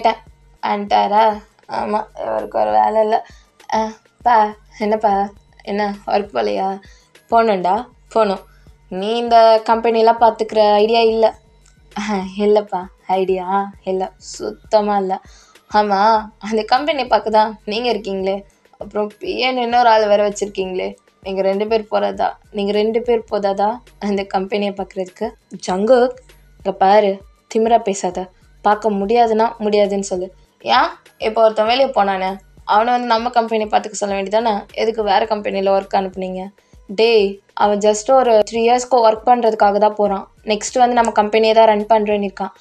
வந்துட்டாரா? ஆமாம், இவருக்கு ஒரு வேலை இல்லை. பா என்னப்பா? என்ன ஒர்க் போலையா? போகணுண்டா. போகணும். நீ இந்த கம்பெனிலாம் பார்த்துக்கிற ஐடியா இல்லை? இல்லைப்பா, ஐடியா இல்லை, சுத்தமாக இல்லை. ஆமாம், அந்த கம்பெனி பார்க்க தான் நீங்கள் இருக்கீங்களே, அப்புறம் பிஏன்னு இன்னொரு ஆள் வேறு வச்சுருக்கீங்களே. நீங்கள் 2 பேர் போதாதா அந்த கம்பெனியை பார்க்குறதுக்கு? ஜங்குக் இங்கே பாரு, திமிரா பேசாத. பார்க்க முடியாதுன்னா முடியாதுன்னு சொல்லு. ஏன் இப்போ ஒருத்தன் வேலையை போனானே, அவனை வந்து நம்ம கம்பெனி பார்த்துக்க சொல்ல வேண்டியதானே? எதுக்கு வேறு கம்பெனியில் ஒர்க் அனுப்புனீங்க? அவன் ஜஸ்ட் ஒரு 3 இயர்ஸ்க்கு ஒர்க் பண்ணுறதுக்காக தான் போகிறான். நெக்ஸ்ட் வந்து நம்ம கம்பெனியை தான் ரன் பண்ணுறேன்னு இருக்கான்.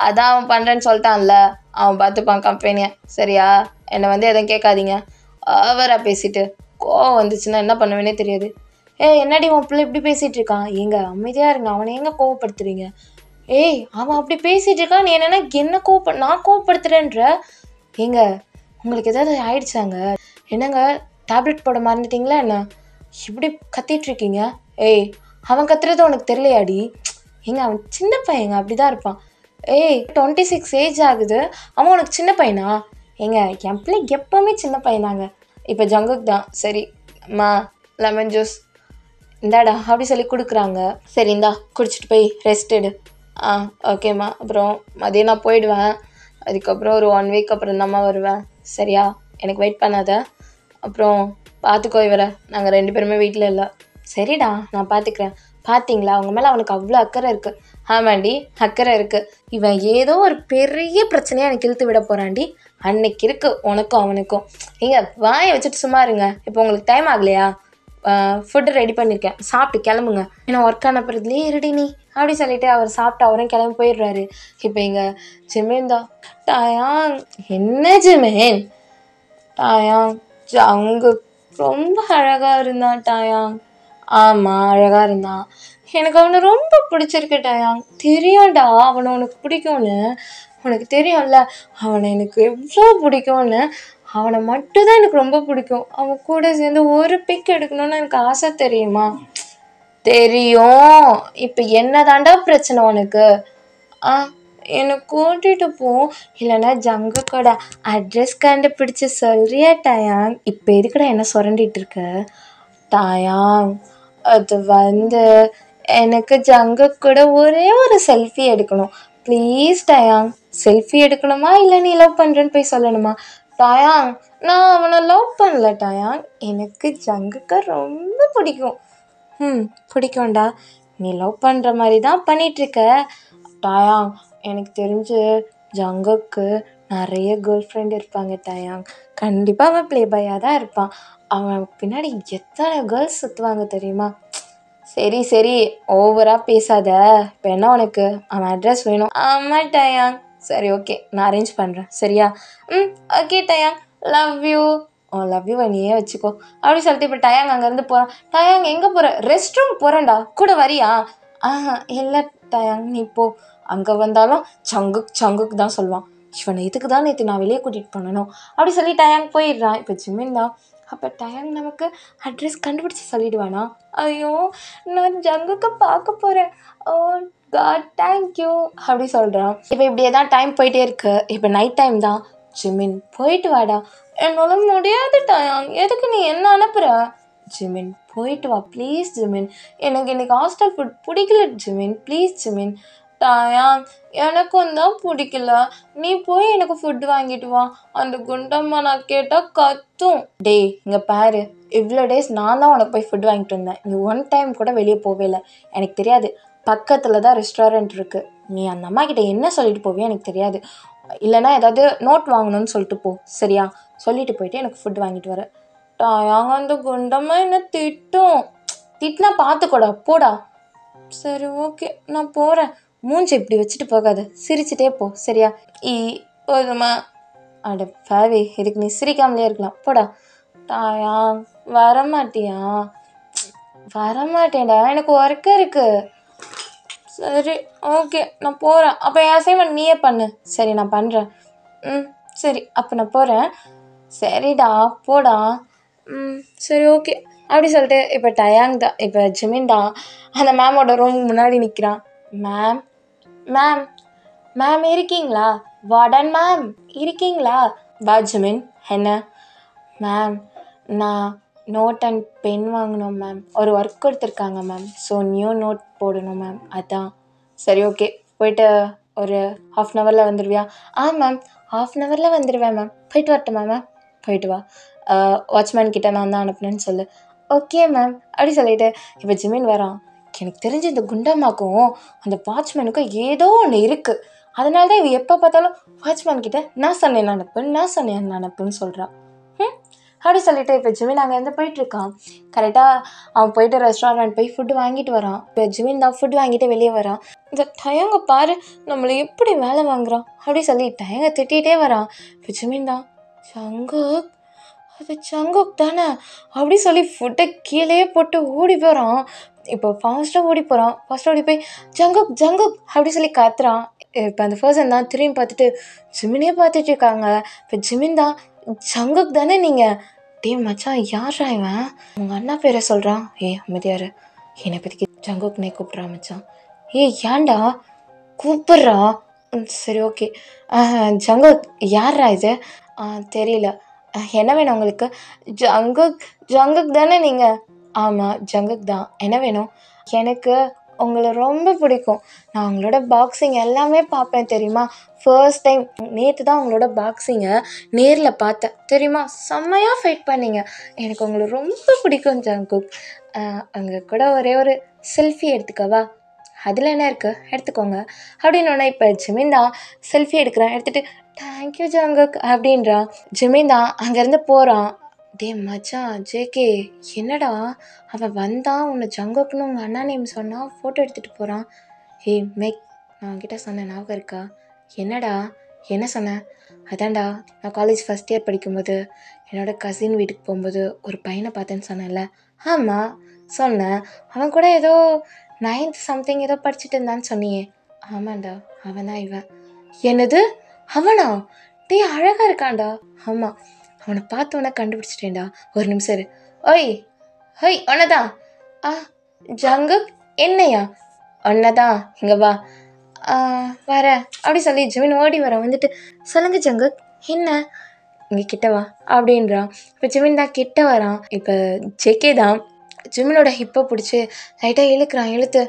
அதான் அவன் பண்ணுறேன்னு சொல்லிட்டான்ல, அவன் பார்த்துப்பான் கம்பெனியை சரியா? என்னை வந்து எதுவும் கேட்காதீங்க. ஓவராக பேசிட்டு கோவம் வந்துச்சுன்னா என்ன பண்ணுவேனே தெரியாது. என்னடி உன் பிள்ளை இப்படி பேசிகிட்டு இருக்கான்? அமைதியாக இருங்க, அவனை எங்கே கோவப்படுத்துறீங்க? அவன் அப்படி பேசிகிட்டு இருக்கான், நீ என்னென்னா என்ன நான் கோவப்படுத்துகிறேன்ற? உங்களுக்கு ஏதாவது ஆயிடுச்சாங்க? என்னங்க டேப்லெட் போட மறந்துட்டிங்களா என்ன? இப்படி கத்திகிட்ருக்கீங்க? அவன் கத்துறது உனக்கு தெரியலையாடி? அவன் சின்ன பையங்க, அப்படி தான் இருப்பான். 26 ஏஜ் ஆகுது, அவன் உனக்கு சின்ன பையனா? என் பிள்ளை எப்போவுமே சின்ன பையனாங்க. இப்போ ஜங்குக் தான் சரி அம்மா லெமன் ஜூஸ் இந்தாடா அப்படி சொல்லி கொடுக்குறாங்க. சரி இந்தா குடிச்சிட்டு போய் ரெஸ்ட் எடு. ஓகேம்மா. அப்புறம் மதியம் நான் போயிடுவேன். அதுக்கப்புறம் ஒரு 1 வீக் அப்புறம் தான்மா வருவேன் சரியா? எனக்கு வெயிட் பண்ணாத. அப்புறம் பார்த்துக்கோ இவரை, நாங்கள் 2 பேருமே வீட்டில் இல்லை. சரிடா நான் பார்த்துக்கிறேன். பார்த்தீங்களா, அவங்க மேலே அவனுக்கு அவ்வளோ அக்கறை இருக்குது. ஆமாண்டி அக்கறை இருக்குது. இவன் ஏதோ ஒரு பெரிய பிரச்சனையாக எனக்கு இழுத்து விட போகிறான்டி. அன்னைக்கு இருக்குது உனக்கும் அவனுக்கும். வாயை வச்சுட்டு சும்மா இருங்க. இப்போ உங்களுக்கு டைம் ஆகலையா? ஃபுட்டு ரெடி பண்ணியிருக்கேன், சாப்பிட்டு கிளம்புங்க. ஏன்னா ஒர்க் அனுப்புறதுலேயே இருடி நீ அப்படி சொல்லிட்டு அவர் சாப்பிட்டு அவரும் கிளம்பி போயிடுறாரு. இப்போ எங்கள் ஜிமேன் தான் டாயாங். என்ன ஜிமேன்? டாயாங் ஜங்கு ரொம்ப அழகாக இருந்தான் டாயாங். ஆமாம் அழகாக இருந்தான். எனக்கு அவனை ரொம்ப பிடிச்சிருக்கு டாயாங். தெரியும்டா அவனை உனக்கு பிடிக்கும்னு. உனக்கு தெரியும்ல அவனை எனக்கு எவ்வளோ பிடிக்கும்னு. அவனை மட்டும்தான் எனக்கு ரொம்ப பிடிக்கும். அவன் கூட சேர்ந்து ஒரு பிக் எடுக்கணும்னு எனக்கு ஆசை, தெரியுமா? தெரியும். இப்போ என்ன தாண்டா பிரச்சனை உனக்கு? என்னை கூட்டிகிட்டு போ, இல்லைன்னா ஜங்குக்கோட அட்ரஸ் கண்டுபிடிச்சி சொல்கிறியா டாயாங்? இப்போ எதுக்குடா என்ன சுரண்டிட்டு இருக்க டாயாங்? அது வந்து எனக்கு ஜங்குக் கூட ஒரே ஒரு செல்ஃபி எடுக்கணும் ப்ளீஸ் டாயாங். செல்ஃபி எடுக்கணுமா இல்லை நீ லவ் பண்ணுறேன்னு போய் சொல்லணுமா? டாயாங் நான் அவனை லவ் பண்ணல டாயாங், எனக்கு ஜங்குக்கை ரொம்ப பிடிக்கும். பிடிக்கும்டா. நீ லவ் பண்ணுற மாதிரி தான் பண்ணிகிட்ருக்க டாயாங். எனக்கு தெரிஞ்சு ஜங்குக்கு நிறைய கேர்ள் ஃப்ரெண்ட் இருப்பாங்க டயாங். கண்டிப்பாக அவன் ப்ளே பாயாக தான் இருப்பான். அவன் பின்னாடி எத்தனை கேர்ள்ஸ் சுற்றுவாங்க தெரியுமா? சரி சரி, ஓவராக பேசாத. இப்போ என்ன உனக்கு அவன் அட்ரஸ் வேணும்? ஆமாம் டயாங். சரி ஓகே, நான் அரேஞ்ச் பண்ணுறேன் சரியா? Okay de Jong, love you. Love you நீயே வச்சுக்கோ அப்படி சொல்லிட்டு இப்போ டயாங் அங்கேருந்து போகிறான். டயாங் எங்கே போகிற? ரெஸ்ட் ரூம் போகிறேன்டா, கூட வரியா? இல்லை டயாங் நீ போ. அங்கே வந்தாலும் சங்குக் தான் சொல்லுவான். இவனை இதுக்கு தான் நேற்று நான் வெளியே கூட்டிகிட்டு போனணும் அப்படி சொல்லி டயாங் போயிடுறான். இப்போ ஜிமின் தான். அப்போ டயாங் நமக்கு அட்ரஸ் கண்டுபிடிச்சி சொல்லிடுவானா? ஐயோ, நான் ஜங்குக்கு பார்க்க போகிறேன். ஓ காட் தேங்க்யூ அப்படி சொல்கிறான். இப்போ இப்படியே தான் டைம் போயிட்டே இருக்கு. இப்போ நைட் டைம் தான். ஜிமின் போயிட்டு வாடா. என்னால் முடியாது டயாங், எதுக்கு நீ என்ன அனுப்புகிற? ஜிமின் போயிட்டு வா ப்ளீஸ் ஜிமின், எனக்கு இன்னைக்கு ஹாஸ்டல் ஃபுட் பிடிக்கல ஜிமின், ப்ளீஸ் ஜிமின். டயாங் எனக்கும் தான் பிடிக்கல, நீ போய் எனக்கு ஃபுட் வாங்கிட்டு வா. அந்த குண்டம்மா நான் கேட்டால் கத்தும். டேய் இங்கே பாரு, இவ்வளோ டேஸ் நான் தான் உனக்கு போய் ஃபுட் வாங்கிட்டு வந்தேன். நீ ஒன் டைம் கூட வெளியே போவே இல்லை. எனக்கு தெரியாது, பக்கத்தில் தான் ரெஸ்டாரண்ட் இருக்குது. நீ அந்த அம்மா கிட்ட என்ன சொல்லிட்டு போவியோ எனக்கு தெரியாது. இல்லைனா ஏதாவது நோட் வாங்கணும்னு சொல்லிட்டு போ சரியா? சொல்லிட்டு போயிட்டு எனக்கு ஃபுட் வாங்கிட்டு வர. டயாங் அந்த குண்டம்மா என்ன திட்டும். திட்டினா பார்த்துக்கோடா, போடா. சரி ஓகே நான் போகிறேன். மூஞ்சி இப்படி வச்சுட்டு போகாது, சிரிச்சுட்டே போ சரியா? போதுமா? அட பாவி, இதுக்கு நீ சிரிக்காமலே இருக்கலாம், போடா. டயாங் வரமாட்டியா? வரமாட்டேன்டா, எனக்கு ஒர்க் இருக்கு. சரி ஓகே நான் போகிறேன். அப்போ என் அசைன்மெண்ட் நீயே பண்ணு. சரி நான் பண்ணுறேன். சரி அப்போ நான் போகிறேன். சரிடா போடா. சரி ஓகே அப்படி சொல்லிட்டு இப்போ டயாங் தான், இப்போ ஜிமின் தான் அந்த மேமோட ரூம் முன்னாடி நிற்கிறான். மேம் மேம் மேம் இருக்கீங்களா? வார்டன் மேம் இருக்கீங்களா? வா ஜிமின். என்ன? மேம் நான் நோட் அண்ட் பென் வாங்கணும் மேம், ஒரு ஒர்க் கொடுத்துருக்காங்க மேம், ஸோ நியூ நோட் போடணும் மேம், அதான். சரி ஓகே போயிட்டு ஒரு 1/2 ஹவரில் வந்துடுவியா? மேம் 1/2 ஹவரில் வந்துடுவேன் மேம். போயிட்டு வரட்டுமா மேம்? போயிட்டு வா. வாட்ச்மேன் கிட்ட நான் தான் அனுப்புனேன்னு சொல்லு. ஓகே மேம் அப்படி சொல்லிட்டு இப்போ ஜிமின் வரான். எனக்கு தெரிஞ்ச இந்த குண்டம்மாக்கும் அந்த வாட்ச்மேனுக்கும் ஏதோ ஒன்று இருக்குது. அதனால தான் இவ எப்போ பார்த்தாலும் வாட்ச்மேன் கிட்ட நான் சொன்னேன் அனுப்புன்னு சொல்கிறான். அப்படி சொல்லிட்டு இப்போ ஜிமின் அங்கேருந்து போயிட்டுருக்கான். கரெக்டாக அவன் போயிட்டு ரெஸ்டாரண்ட் போய் ஃபுட்டு வாங்கிட்டு வரான். இப்போ ஜிமின் தான் ஃபுட் வாங்கிட்டு வெளியே வரான். இந்த டயங்க பாரு நம்மளை எப்படி வேலை வாங்குறான் அப்படி சொல்லி டயங்க திட்டிகிட்டே வரான். இப்போ ஜிமின் தான் சங்குக், அது சங்குக் தானே அப்படி சொல்லி ஃபுட்டை கீழே போட்டு ஓடி போகிறான். இப்போ ஃபாஸ்ட்டாக ஓடி போய் ஜங்குக் அப்படி சொல்லி கத்துறான். இப்போ அந்த பர்சன் தான் திரும்பி பார்த்துட்டு ஜிமினே பார்த்துட்டு இருக்காங்க. இப்போ ஜிமின் தான் ஜங்குக் தானே நீங்கள்? டே மச்சான் யாரா இவன்? உங்கள் அண்ணா பேரை சொல்கிறான். அமைதியாரு, என்னை பற்றிக்கு ஜங்குக்னே கூப்பிட்றான் மச்சான். ஏன்டா கூப்பிட்றா? சரி ஓகே. ஜங்குக் யாரா இது? தெரியல. என்ன வேணும் உங்களுக்கு? ஜங்குக் தானே நீங்கள்? ஆமாம் ஜங்குக் தான். என்ன வேணும்? எனக்கு உங்களை ரொம்ப பிடிக்கும். நான் உங்களோட பாக்ஸிங் எல்லாமே பார்ப்பேன் தெரியுமா? ஃபர்ஸ்ட் டைம் நேற்று தான் உங்களோட பாக்ஸிங்கை நேரில் பார்த்தேன் தெரியுமா? செம்மையாக ஃபைட் பண்ணிங்க. எனக்கு உங்களை ரொம்ப பிடிக்கும் ஜங்குக். அங்கே கூட ஒரே ஒரு செல்ஃபி எடுத்துக்கவா? அதில் என்ன இருக்குது, எடுத்துக்கோங்க அப்படின்னு. இப்போ ஜிமின் தான் செல்ஃபி எடுக்கிறான். எடுத்துகிட்டு தேங்க்யூ ஜங்குக் அப்படின்றான். ஜிமின் தான் அங்கேருந்து போகிறான். டே மச்சான் ஜேகே, என்னடா அவன் வந்தான் உன்னை ஜங்குக்னு உங்கள் அண்ணா நேம் சொன்னான், ஃபோட்டோ எடுத்துகிட்டு போகிறான். மேக், நான் அவன்கிட்ட சொன்னேன் ஞாபகம் இருக்கா? என்னடா என்ன சொன்னேன்? அதான்டா நான் காலேஜ் ஃபஸ்ட் இயர் படிக்கும்போது என்னோடய கசின் வீட்டுக்கு போகும்போது ஒரு பையனை பார்த்தேன்னு சொன்னேன்ல. ஆமாம் சொன்னேன். அவன் கூட ஏதோ 9th சம்திங் ஏதோ படிச்சுட்டு இருந்தான்னு சொன்னியே. ஆமாண்டா அவன் தான் இவன். என்னது அவனா? டே அழகாக இருக்கான்டா. ஆமாம், அவனை பார்த்தோன்னே கண்டுபிடிச்சிட்டேன்டா. ஒரு நிமிஷம் இரு. ஹொய் ஒன்னதான். ஜங்குக் என்னையா? ஒன்னதான், இங்கே வா. வரேன் அப்படி சொல்லி ஜிமின் ஓடி வரான். வந்துட்டு சொல்லுங்க ஜங்குக் என்ன, இங்கே கிட்ட வா அப்படின்றான். இப்போ ஜிமின் தான் கிட்ட வரான். இப்போ ஜேகே தான் ஜிமினோட ஹிப்பை பிடிச்சி லைட்டாக இழுத்து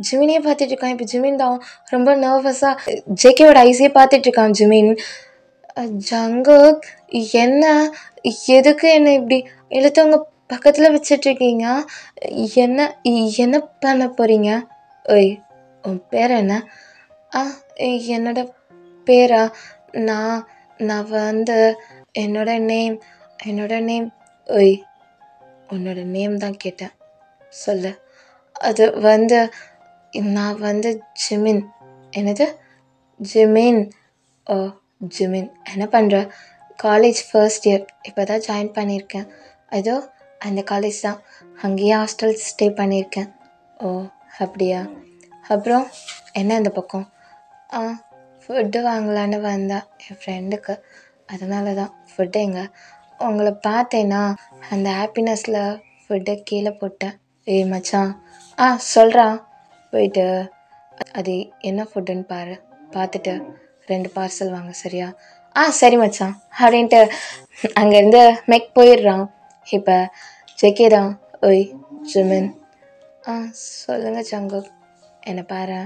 ஜிமினே பார்த்துட்ருக்கான். இப்போ ஜிமின் தான் ரொம்ப நர்வஸாக ஜேகேவோட ஐஸையே பார்த்துட்ருக்கான். ஜிமின், ஜங்குக் என்ன, எதுக்கு என்னை இப்படி இழுத்தவங்க பக்கத்தில் வச்சிட்ருக்கீங்க? என்ன பண்ண போகிறீங்க? உன் பேர் என்ன? என்னோட பேரா? நான் நான் வந்து என்னோட நேம் என்னோட நேம் ஒய் உன்னோட நேம் தான் கேட்டேன், சொல்லு. அது வந்து நான் வந்து ஜிமின். என்னது? ஜிமின். ஓ, ஜிமின். என்ன பண்ணுற? காலேஜ் ஃபர்ஸ்ட் இயர் இப்போ தான் ஜாயின் பண்ணியிருக்கேன். அதோ அந்த காலேஜ் தான். அங்கேயே ஹாஸ்டல் ஸ்டே பண்ணியிருக்கேன். ஓ, அப்படியா? அப்புறம் என்ன இந்த பக்கம்? ஃபுட்டு வாங்கலான்னு வந்தேன் என் ஃப்ரெண்டுக்கு. அதனால தான். ஃபுட்டு எங்கே? உங்களை பார்த்தேன்னா அந்த ஹாப்பினஸில் ஃபுட்டை கீழே போட்டேன். ஏய் மச்சான், சொல்கிறா. போயிட்டு அது என்ன ஃபுட்டுன்னு பாரு, பார்த்துட்டு 2 பார்சல் வாங்க, சரியா? சரி மச்சான் அப்படின்ட்டு அங்கேருந்து மெக் போயிடுறான். இப்போ ஜெகே தான். ஓய் ஜிமின். சொல்லுங்க ஜங்குக். என்னை பாரு.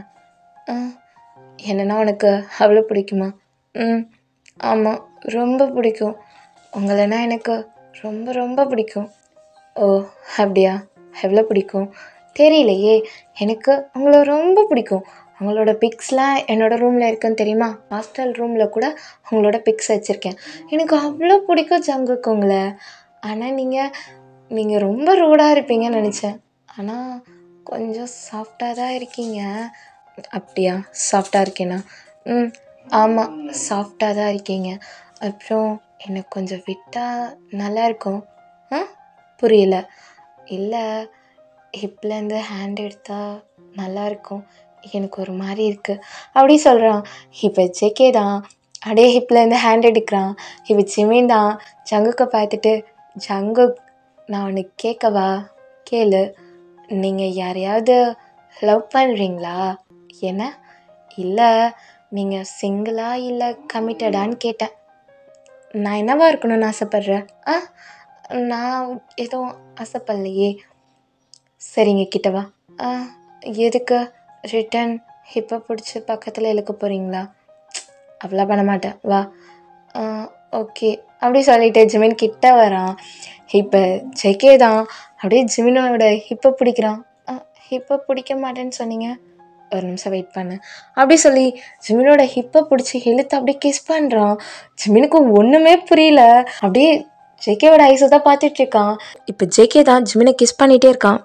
என்னன்னா உனக்கு அவ்வளோ பிடிக்குமா? ஆமாம், ரொம்ப பிடிக்கும். உங்களைன்னா எனக்கு ரொம்ப ரொம்ப பிடிக்கும். ஓ, அப்படியா? எவ்வளோ பிடிக்கும்? தெரியலையே, எனக்கு உங்களை ரொம்ப பிடிக்கும். உங்களோட பிக்ஸ்லாம் என்னோடய ரூமில் இருக்குன்னு தெரியுமா? ஹாஸ்டல் ரூமில் கூட உங்களோட பிக்ஸ் வச்சுருக்கேன். எனக்கு அவ்வளோ பிடிக்கும் ஜங்குக்கு உங்களை. ஆனால் நீங்கள் ரொம்ப ரூடாக இருப்பீங்கன்னு நினச்சேன். ஆனால் கொஞ்சம் சாஃப்டாக தான் இருக்கீங்க. அப்படியா? சாஃப்டாக இருக்கேனா? ஆமாம், சாஃப்டாக தான் இருக்கீங்க. அப்புறம் எனக்கு கொஞ்சம் விட்டால் நல்லாயிருக்கும். புரியல. இல்லை, ஹிப்லேருந்து ஹேண்ட் எடுத்தால் நல்லாயிருக்கும். எனக்கு ஒரு மாதிரி இருக்குது அப்படி சொல்கிறான். இப்போ ஜெகே தான் அப்படியே ஹிப்லேருந்து ஹேண்ட் எடுக்கிறான். இப்போ ஜிமின் தான் ஜங்குக்கை பார்த்துட்டு, ஜங்குக் நான் ஒன்று கேட்கவா? கேளு. நீங்கள் யாரையாவது லவ் பண்ணுறீங்களா? என்ன? இல்லை, நீங்கள் சிங்கிளா இல்லை கமிட்டடான்னு கேட்டேன். நான் என்னவா இருக்கணும்னு ஆசைப்பட்றேன்? நான் எதுவும் ஆசைப்படலையே. சரிங்க, கிட்டவா. எதுக்கு? ரிட்டன் ஹிப்பை பிடிச்சி பக்கத்தில் இழுக்க போகிறீங்களா? அவ்வளோ பண்ண மாட்டேன், வா. ஓகே அப்படி சொல்லிட்டு ஜிமின் கிட்ட வரான். இப்போ ஜெகே தான் அப்படியே ஜிமினோட ஹிப்பை பிடிக்கிறான். ஹிப்பை பிடிக்க மாட்டேன்னு சொன்னீங்க, ஒரு நிமிஷம் வெயிட் பண்ணு அப்படி சொல்லி ஜிமினோட ஹிப்பை பிடிச்சி இழுத்து அப்படியே கிஸ் பண்ணுறான். ஜிமினுக்கு ஒன்றுமே புரியல. அப்படியே ஜேகேவோட ஐஸை தான் பார்த்துட்ருக்கான். இப்போ ஜேகே தான் ஜிமினை கிஸ் பண்ணிகிட்டே இருக்கான்.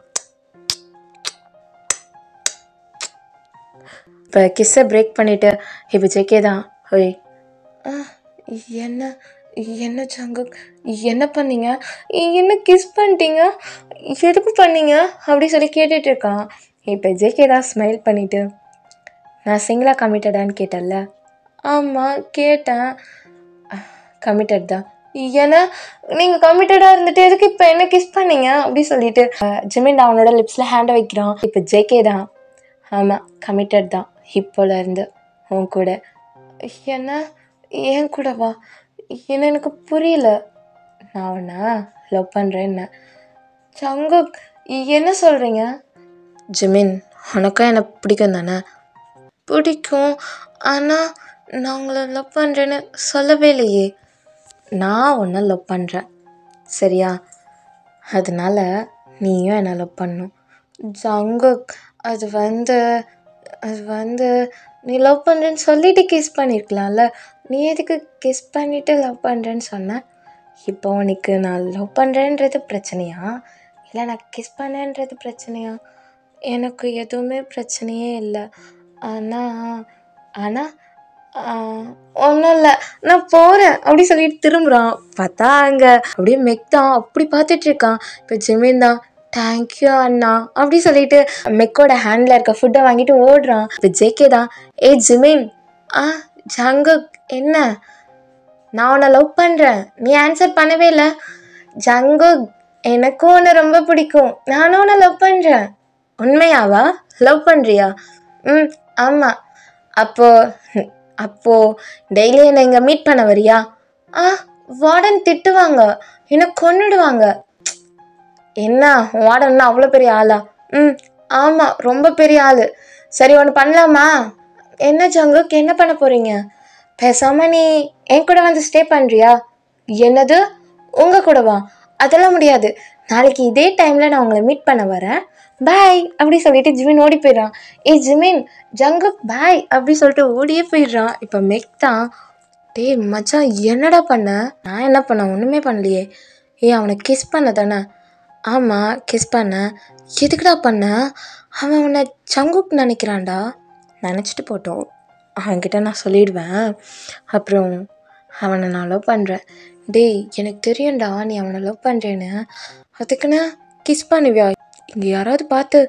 இப்போ கிஸ்ஸை பிரேக் பண்ணிவிட்டு இப்போ ஜேகே தான், ஹோய் என்ன என்ன ஜங்குக், என்ன பண்ணீங்க? என்ன கிஸ் பண்ணிட்டீங்க? எதுக்கு பண்ணீங்க அப்படி சொல்லி கேட்டுட்டு இருக்கான். இப்போ ஜேகே தான் ஸ்மைல் பண்ணிவிட்டு, நான் சிங்கிளாக கமிட்டடான்னு கேட்டேன்ல? ஆமாம் கேட்டேன். கமிட்டட் தான். ஏன்னா நீங்கள் கமிட்டடாக இருந்துட்டு எதுக்கு இப்போ என்ன கிஸ் பண்ணீங்க அப்படி சொல்லிட்டு ஜிமின் அவனோட லிப்ஸில் ஹேண்டை வைக்கிறான். இப்போ ஜேகே தான், ஆமாம் கமிட்டட் தான், இப்போலேருந்து உன் கூட. என்ன? ஏன் கூடவா? என்ன? எனக்கு புரியல. நான் உன்னை லவ் பண்ணுறேன்னு. ஜங்குக் என்ன சொல்கிறீங்க? ஜிமின், உனக்கும் என்னை பிடிக்கும் தானே? பிடிக்கும், ஆனால் நான் உங்களை லவ் பண்ணுறேன்னு சொல்லவே இல்லையே. நான் உன்னை லவ் பண்ணுறேன், சரியா? அதனால் நீயும் என்னை லவ் பண்ணணும். ஜங்குக் அது வந்து நீ லவ் பண்ணுறேன்னு சொல்லிவிட்டு கிஸ் பண்ணியிருக்கலாம்ல. நீ எதுக்கு கிஸ் பண்ணிவிட்டு லவ் பண்ணுறேன்னு சொன்ன? இப்போ உனக்கு நான் லவ் பண்ணுறேன்றது பிரச்சனையா, இல்லை நான் கிஸ் பண்ணேன்றது பிரச்சனையா? எனக்கு எதுவுமே பிரச்சனையே இல்லை. ஆனால் ஒன்றும் இல்லை, நான் போகிறேன் அப்படி சொல்லிட்டு திரும்புகிறான். பார்த்தா அங்கே அப்படியே மெக் தான் அப்படி பார்த்துட்ருக்கான். இப்போ ஜிமின் தான், தேங்க்யூ அண்ணா அப்படி சொல்லிட்டு மெக்கோட ஹேண்டில் இருக்க ஃபுட்டை வாங்கிட்டு ஓடுறான். இப்போ ஜேகே தான், ஜிமின். ஜங்குக் என்ன? நான் உன்னை லவ் பண்ணுறேன், நீ ஆன்சர் பண்ணவே இல்லை. ஜங்குக் எனக்கும் உன்னை ரொம்ப பிடிக்கும், நானும் உன்னை லவ் பண்ணுறேன். உண்மையாவா? லவ் பண்ணுறியா? ஆமாம். அப்போ டெய்லி என்னை இங்கே மீட் பண்ண வரியா? வார்டன் திட்டுவாங்க, என்னை கொன்னுடுவாங்க. என்ன வார்டன்னா அவ்வளோ பெரிய ஆளா? ஆமாம், ரொம்ப பெரிய ஆள். சரி ஒன்று பண்ணலாமா? என்ன ஜங்குக், என்ன பண்ண போகிறீங்க? பேசாமல் நீ என் கூட வந்து ஸ்டே பண்ணுறியா? என்னது, உங்கள் கூடவா? அதெல்லாம் முடியாது. நாளைக்கு இதே டைமில் நான் உங்களை மீட் பண்ண வரேன், பாய் அப்படி சொல்லிட்டு ஜிமின் ஓடி போயிடுறான். ஜிமின், ஜங்குக் பாய் அப்படி சொல்லிட்டு ஓடியே போயிடுறான். இப்போ மெக் தான், டேய் மச்சான் என்னடா பண்ண? நான் என்ன பண்ணேன்? ஒன்றுமே பண்ணலையே. அவனை கிஸ் பண்ண தானே? ஆமாம், கிஸ் பண்ணேன். எதுக்குடா பண்ண? அவன் உன்னை சங்குக்கு நினைக்கிறான்டா. நினச்சிட்டு போட்டோம், அவன்கிட்ட நான் சொல்லிடுவேன். அப்புறம் அவனை நான் லவ் பண்ணுறேன். டேய் எனக்கு தெரியும்டா நீ அவனை லவ் பண்ணுறேன்னு. அதுக்குன்னு கிஸ் பண்ணுவியா? இங்கே யாராவது பார்த்து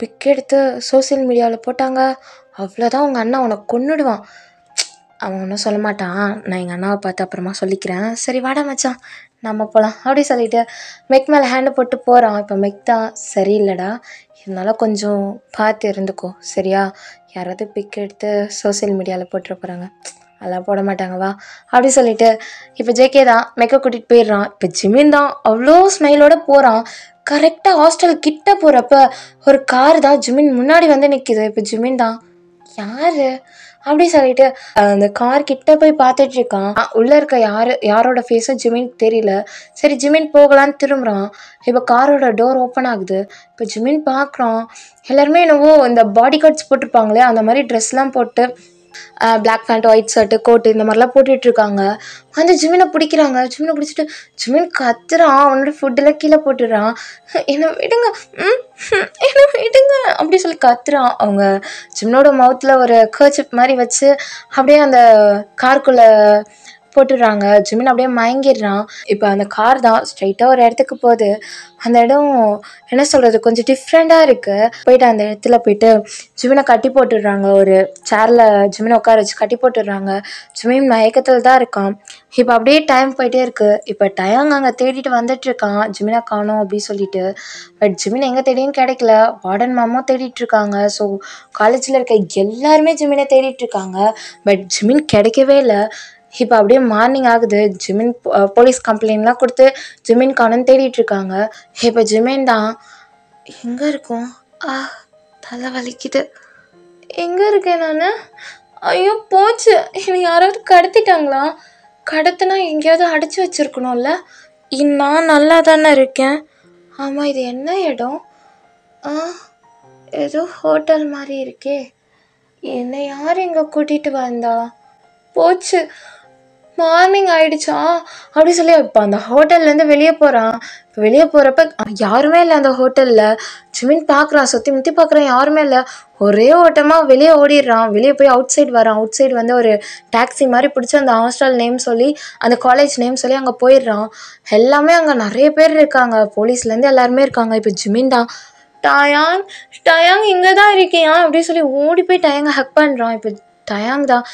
பிக் எடுத்து சோசியல் மீடியாவில் போட்டாங்க, அவ்வளோதான், உங்கள் அண்ணா உன்னை கொன்னுடுவான். அவன் ஒன்றும் சொல்ல மாட்டான், நான் எங்கள் அண்ணாவை பார்த்து அப்புறமா சொல்லிக்கிறேன். சரி வாடா மச்சான் நம்ம போகலாம் அப்படி சொல்லிவிட்டு மெக் மேலே ஹேண்டை போட்டு போகிறான். இப்போ மெக் தான் சரியில்லைடா, இருந்தாலும் கொஞ்சம் பார்த்து இருந்துக்கோ சரியா? யாராவது பிக் எடுத்து சோசியல் மீடியாவில் போட்டுற போகிறாங்க, அதெல்லாம் போட மாட்டாங்க வா அப்படி சொல்லிட்டு இப்போ ஜேகே தான் மெக்கை கூட்டிகிட்டு போயிடுறான். இப்போ ஜிமின் தான் அவ்வளோ ஸ்மைலோடு போகிறான். கரெக்டாக ஹாஸ்டல் கிட்ட போகிறப்ப ஒரு கார் தான் ஜிமின் முன்னாடி வந்து நிற்கிது. இப்போ ஜிமின் தான் யார் அப்படி சொல்லிட்டு அந்த கார் கிட்ட போய் பார்த்துட்டு இருக்கான். உள்ளே இருக்க யாரோட ஃபேஸும் ஜிமினுக்கு தெரியல. சரி ஜிமின் போகலான்னு திரும்புகிறான். இப்போ காரோட டோர் ஓப்பன் ஆகுது. இப்போ ஜிமின் பார்க்குறான், எல்லாருமே என்னவோ இந்த பாடி கார்ட்ஸ் போட்டிருப்பாங்களே அந்த மாதிரி ட்ரெஸ்லாம் போட்டு பிளாக் பேண்ட், ஒயிட் ஷர்ட்டு, கோட்டு இந்த மாதிரிலாம் போட்டுட்ருக்காங்க. வந்து ஜிமினை பிடிக்கிறாங்க. ஜிமினை பிடிச்சிட்டு ஜிமின் கத்துறான், அவனோட ஃபுட்டெல்லாம் கீழே போட்டுடுறான். என்னை விடுங்க, என்னை விடுங்க அப்படி சொல்லி கத்துறான். அவங்க ஜிமினோட மவுத்தில் ஒரு கர்ச்சிப் மாதிரி வச்சு அப்படியே அந்த காருக்குள்ளே போட்டுடுறாங்க. ஜிமின் அப்படியே மயங்கிடுறான். இப்போ அந்த கார் தான் ஸ்ட்ரைட்டாக ஒரு இடத்துக்கு போகுது. அந்த இடம் என்ன சொல்கிறது, கொஞ்சம் டிஃப்ரெண்ட்டாக இருக்குது. போயிட்டு அந்த இடத்துல போயிட்டு ஜிமினை கட்டி போட்டுடுறாங்க. ஒரு சேரில் ஜிமினை உட்கார வச்சு கட்டி போட்டுடுறாங்க. ஜிமின் மயக்கத்தில் தான் இருக்கான். இப்போ அப்படியே டைம் போயிட்டே இருக்குது. இப்போ டயாங் அங்கே தேடிட்டு வந்துட்டுருக்கான், ஜிமினை காணோம் அப்படின்னு சொல்லிட்டு. பட் ஜிமின் எங்கே தேடியும் கிடைக்கல. வார்டன் மேமும் தேடிட்டுருக்காங்க. ஸோ காலேஜில் இருக்க எல்லாருமே ஜிமினை தேடிட்டுருக்காங்க. பட் ஜிமின் கிடைக்கவே இல்லை. இப்போ அப்படியே மார்னிங் ஆகுது. ஜிமின் போலீஸ் கம்ப்ளைண்ட்லாம் கொடுத்து ஜிமின் காணோன்னு தேடிட்டுருக்காங்க. இப்போ ஜிமின் தான் எங்கே இருக்கும்? தலை வலிக்குது. எங்கே இருக்கேன் நான்? ஐயோ போச்சு, என்னை யாராவது கடத்திட்டாங்களா? கடத்தினா எங்கேயாவது அடைச்சி வச்சுருக்கணும்ல. நான் நல்லா தானே இருக்கேன். ஆமாம், இது என்ன இடம்? ஏதோ ஹோட்டல் மாதிரி இருக்கே. என்னை யார் இங்கே கூட்டிகிட்டு வந்தா? போச்சு, மார்னிங் ஆயிடுச்சா அப்படி சொல்லி இப்போ அந்த ஹோட்டல்லேருந்து வெளியே போகிறான். இப்போ வெளியே போகிறப்ப யாருமே இல்லை அந்த ஹோட்டலில். ஜிமின் பார்க்குறான், சுற்றி முற்றி பார்க்குறான், யாருமே இல்லை. ஒரே ஓட்டமாக வெளியே ஓடிடுறான். வெளியே போய் அவுட் சைடு வரான். அவுட் சைடு வந்து ஒரு டாக்ஸி மாதிரி பிடிச்சி அந்த ஹாஸ்டல் நேம் சொல்லி அந்த காலேஜ் நேம் சொல்லி அங்கே போயிடுறான். எல்லாமே அங்கே நிறைய பேர் இருக்காங்க, போலீஸ்லேருந்து எல்லாருமே இருக்காங்க. இப்போ ஜிமின் தான் டயாங் இங்கே தான் இருக்கியா அப்படின்னு சொல்லி ஓடி போய் டயாங்கை ஹக் பண்ணுறான். இப்போ டயாங் தான்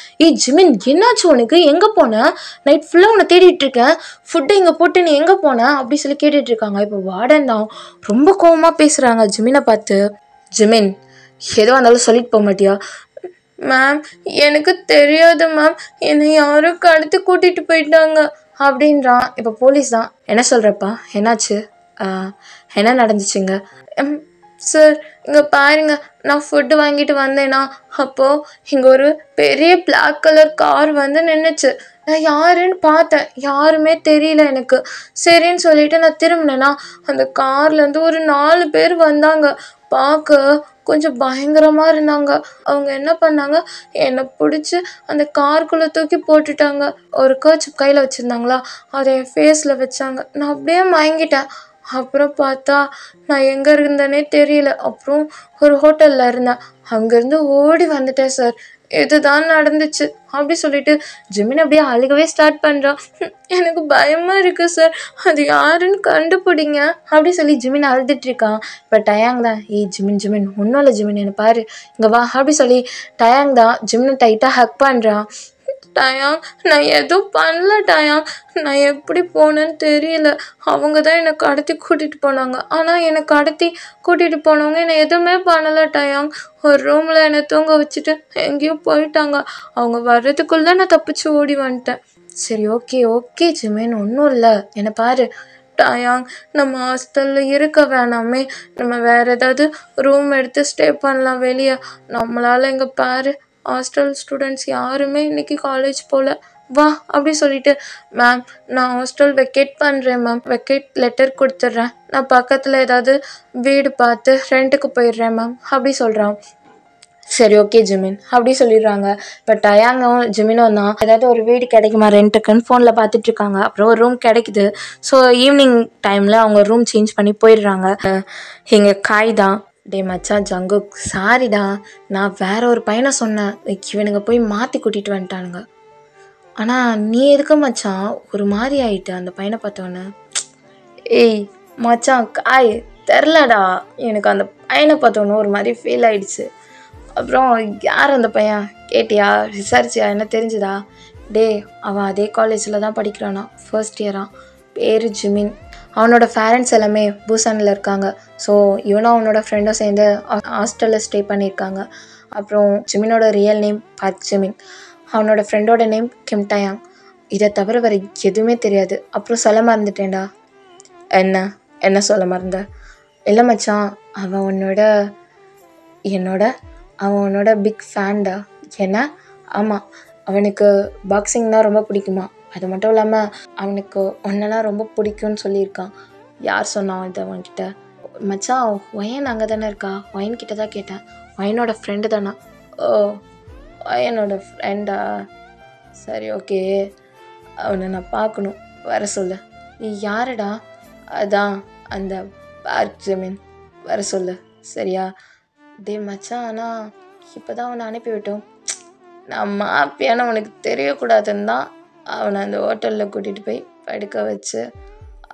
ஜிமின் என்னாச்சு உனக்கு, எங்கே போன? நைட் ஃபுல்லாக உன்னை தேடிட்டு இருக்கேன், ஃபுட்டை இங்கே போட்டு நீ எங்கே போன அப்படி சொல்லி கேட்டுட்ருக்காங்க. இப்போ வார்டன் தான் ரொம்ப கோவமாக பேசுகிறாங்க ஜிமினை பார்த்து. ஜிமின் ஏதோ இருந்தாலும் சொல்லிட்டு போக மாட்டியா? மேம் எனக்கு தெரியாது மேம், என்னை யாரும் கடத்தி கூட்டிகிட்டு போயிட்டாங்க அப்படின்றான். இப்போ போலீஸ் தான் என்ன சொல்கிறப்பா, என்னாச்சு, என்ன நடந்துச்சுங்க? சார் இங்கே பாருங்க, நான் ஃபுட்டு வாங்கிட்டு வந்தேன்னா அப்போது இங்கே ஒரு பெரிய பிளாக் கலர் கார் வந்து நின்றுச்சு. நான் யாருன்னு பார்த்தேன், யாருமே தெரியல எனக்கு. சரின்னு சொல்லிட்டு நான் திரும்பினேன்னா அந்த கார்லேருந்து ஒரு 4 பேர் வந்தாங்க. பார்க்க கொஞ்சம் பயங்கரமாக இருந்தாங்க. அவங்க என்ன பண்ணாங்க, என்னை பிடிச்சி அந்த காருக்குள்ளே தூக்கி போட்டுட்டாங்க. ஒரு கர்ச்சிப் கையில் வச்சுருந்தாங்களா, அதை என் ஃபேஸில் வச்சாங்க. நான் அப்படியே மயங்கிட்டேன். அப்புறம் பார்த்தா நான் எங்கே இருந்தேனே தெரியல. அப்புறம் ஒரு ஹோட்டலில் இருந்தேன், அங்கேருந்து ஓடி வந்துட்டேன் சார், இதுதான் நடந்துச்சு அப்படி சொல்லிட்டு ஜிமின் அப்படியே அழுகவே ஸ்டார்ட் பண்ணுறான். எனக்கு பயமாக இருக்குது சார், அது யாருன்னு கண்டுபிடிங்க அப்படி சொல்லி ஜிமின் அழுதுட்ருக்கான். இப்போ டயாங் தான் ஜிமின் ஒன்றும் இல்லை ஜிமின், என்ன பாரு இங்கே வா அப்படி சொல்லி டயாங் தான் ஜிமினை டைட்டாக ஹக் பண்ணுறான். டயாங் நான் எதுவும் பண்ணல டயாங், நான் எப்படி போனேன்னு தெரியல, அவங்க தான் என்னை கடத்தி கூட்டிகிட்டு போனாங்க. ஆனால் என்னை கடத்தி கூட்டிகிட்டு போனவங்க என்னை எதுவுமே பண்ணலை டயாங். ஒரு ரூமில் என்னை தூங்க வச்சுட்டு எங்கேயோ போயிட்டாங்க. அவங்க வர்றதுக்குள்ளே நான் தப்பிச்சு ஓடி வந்துட்டேன். சரி ஓகே ஜிமின் ஒன்றும் இல்லை, என்னை பாரு டயாங், நம்ம ஹாஸ்டலில் இருக்க வேணாமே, நம்ம வேறு ஏதாவது ரூம் எடுத்து ஸ்டே பண்ணலாம் வெளியே. நம்மளால் இங்கே பாரு ஹாஸ்டல் ஸ்டூடெண்ட்ஸ் யாருமே இன்றைக்கி காலேஜ் போகல, வா அப்படி சொல்லிட்டு மேம் நான் ஹாஸ்டல் வெக்கேட் பண்ணுறேன் மேம், வெக்கேட் லெட்டர் கொடுத்துட்றேன், நான் பக்கத்தில் ஏதாவது வீடு பார்த்து ரெண்ட்டுக்கு போயிடுறேன் மேம் அப்படி சொல்கிறான். சரி ஓகே ஜிமின் அப்படி சொல்லிடுறாங்க. இப்போ டயாங்கும் ஜிமினும் தான் ஏதாவது ஒரு வீடு கிடைக்குமா ரெண்ட்டுக்குன்னு ஃபோனில் பார்த்துட்டு இருக்காங்க. அப்புறம் ஒரு ரூம் கிடைக்குது. ஸோ ஈவினிங் டைமில் அவங்க ரூம் சேஞ்ச் பண்ணி போயிடுறாங்க. இங்கே காய் தான், டே மச்சான் ஜங்குக் சாரிடா, நான் வேற ஒரு பையனை சொன்னேன், இவனுங்க போய் மாற்றி கூட்டிகிட்டு வந்துட்டானுங்க. ஆனால் நீ எதுக்கு மச்சான் ஒரு மாதிரி ஆயிட்டு அந்த பையனை பார்த்தோன்னே? ஏய் மச்சான் காய் தெரிலடா, எனக்கு அந்த பையனை பார்த்தோன்னே ஒரு மாதிரி ஃபீல் ஆயிடுச்சு. அப்புறம் யார் அந்த பையன் கேட்டியா, விசாரிச்சியா, என்ன தெரிஞ்சுதா? டே அவன் அதே காலேஜில் தான் படிக்கிறானா, ஃபர்ஸ்ட் இயரான். பேர் ஜிமின். அவனோட பேரண்ட்ஸ் எல்லாமே பூசானில் இருக்காங்க. ஸோ இவனும் அவனோட ஃப்ரெண்டும் சேர்ந்து ஹாஸ்டலில் ஸ்டே பண்ணியிருக்காங்க. அப்புறம் ஜிமினோட ரியல் நேம் பார்க் ஜிமின், அவனோட ஃப்ரெண்டோட நேம் கிம் டயாங். இதை தவிர வேறு எதுவுமே தெரியாது. அப்புறம் சொல்ல மறந்துட்டேன்டா. என்ன சொல்ல மறந்த? இல்லை மச்சான், அவன் உன்னோட பிக் ஃபேன்டா. என்ன? ஆமாம், அவனுக்கு பாக்ஸிங்னா ரொம்ப பிடிக்குமா. அது மட்டும் இல்லாமல் அவனுக்கு ஒன்றெல்லாம் ரொம்ப பிடிக்கும்னு சொல்லியிருக்கான். யார் சொன்னான் இது அவன்கிட்ட? மச்சான் ஒயன் அங்கே தானே இருக்கா, ஒயன்கிட்ட தான் கேட்டேன். ஒயனோட ஃப்ரெண்டு தானா? ஓ ஒயனோட ஃப்ரெண்டா, சரி ஓகே, அவனை நான் பார்க்கணும், வர சொல்லு. நீ யாருடா? அதான் அந்த பார்க் ஜிமின், வர சொல்லு சரியா? டே மச்சான், ஆனால் இப்போ தான் அவனை அனுப்பிவிட்டோம். நான் மாப்பியான்னு அவனுக்கு தெரியக்கூடாதுன்னு தான் அவனை அந்த ஹோட்டலில் கூட்டிகிட்டு போய் படுக்க வச்சு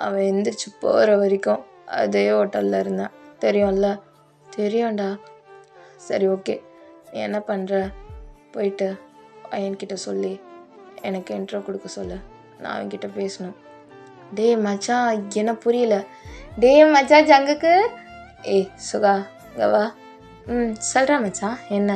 அவன் எந்திரிச்சு போகிற வரைக்கும் அதே ஹோட்டலில் இருந்தேன். தெரியும்ல? தெரியும்டா. சரி ஓகே, நீ என்ன பண்ணுற, போயிட்டு என்கிட்ட சொல்லி எனக்கு இன்ட்ரோ கொடுக்க சொல்லு, நான் அவன்கிட்ட பேசணும். டே மச்சான் என்ன புரியல? டே மச்சான் ஜங்குக்கு. ஏய் சுகா கவா. சொல்கிறேன் மச்சான். என்ன?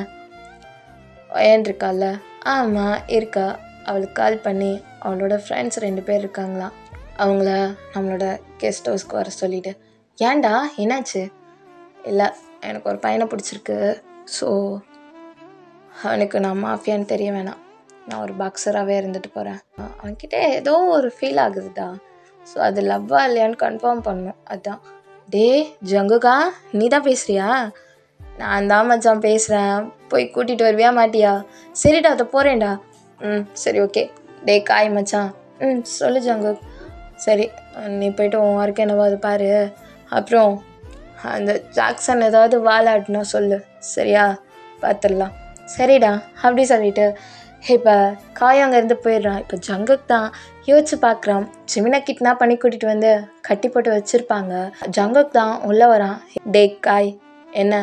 ஒயன் இருக்கால? ஆமாம் இருக்கா. அவளுக்கு கால் பண்ணி அவளோட ஃப்ரெண்ட்ஸ் 2 பேர் இருக்காங்களாம், அவங்கள நம்மளோட கெஸ்ட் ஹவுஸ்க்கு வர சொல்லிவிடு. ஏன்டா என்னாச்சு? இல்லை, எனக்கு ஒரு பையனை பிடிச்சிருக்கு. ஸோ அவனுக்கு நான் மாஃபியான்னு தெரிய வேணாம், நான் ஒரு பாக்ஸராகவே இருந்துட்டு போகிறேன். அவன்கிட்ட ஏதோ ஒரு ஃபீல் ஆகுதுடா. ஸோ அது லவ்வா இல்லையான்னு கன்ஃபார்ம் பண்ணணும், அதுதான். டே ஜங்குகா, நீ தான் பேசுகிறியா? நான் தான் மச்சான் பேசுகிறேன். போய் கூட்டிகிட்டு வருவியா மாட்டியா? சரிடா, அதை போகிறேன்டா. சரி ஓகே. டே காய் மச்சான். சொல்லு ஜங்குக். சரி, நீ போய்ட்டு உன் ஒர்க் என்னவோ அது பாரு. அப்புறம் அந்த ஜாக்சன் ஏதாவது வாலாட்டினா சொல்லு சரியா? பார்த்துடலாம். சரிடா அப்படி சொல்லிட்டு இப்போ காய் அங்கேருந்து போயிடுறான். இப்போ ஜங்குக் தான் யோசிச்சு பார்க்குறான். ஜிமினை கிட்னாப் பண்ணி கூட்டிகிட்டு வந்து கட்டி போட்டு வச்சுருப்பாங்க. ஜங்குக் தான் உள்ளே வரான். டே காய், என்ன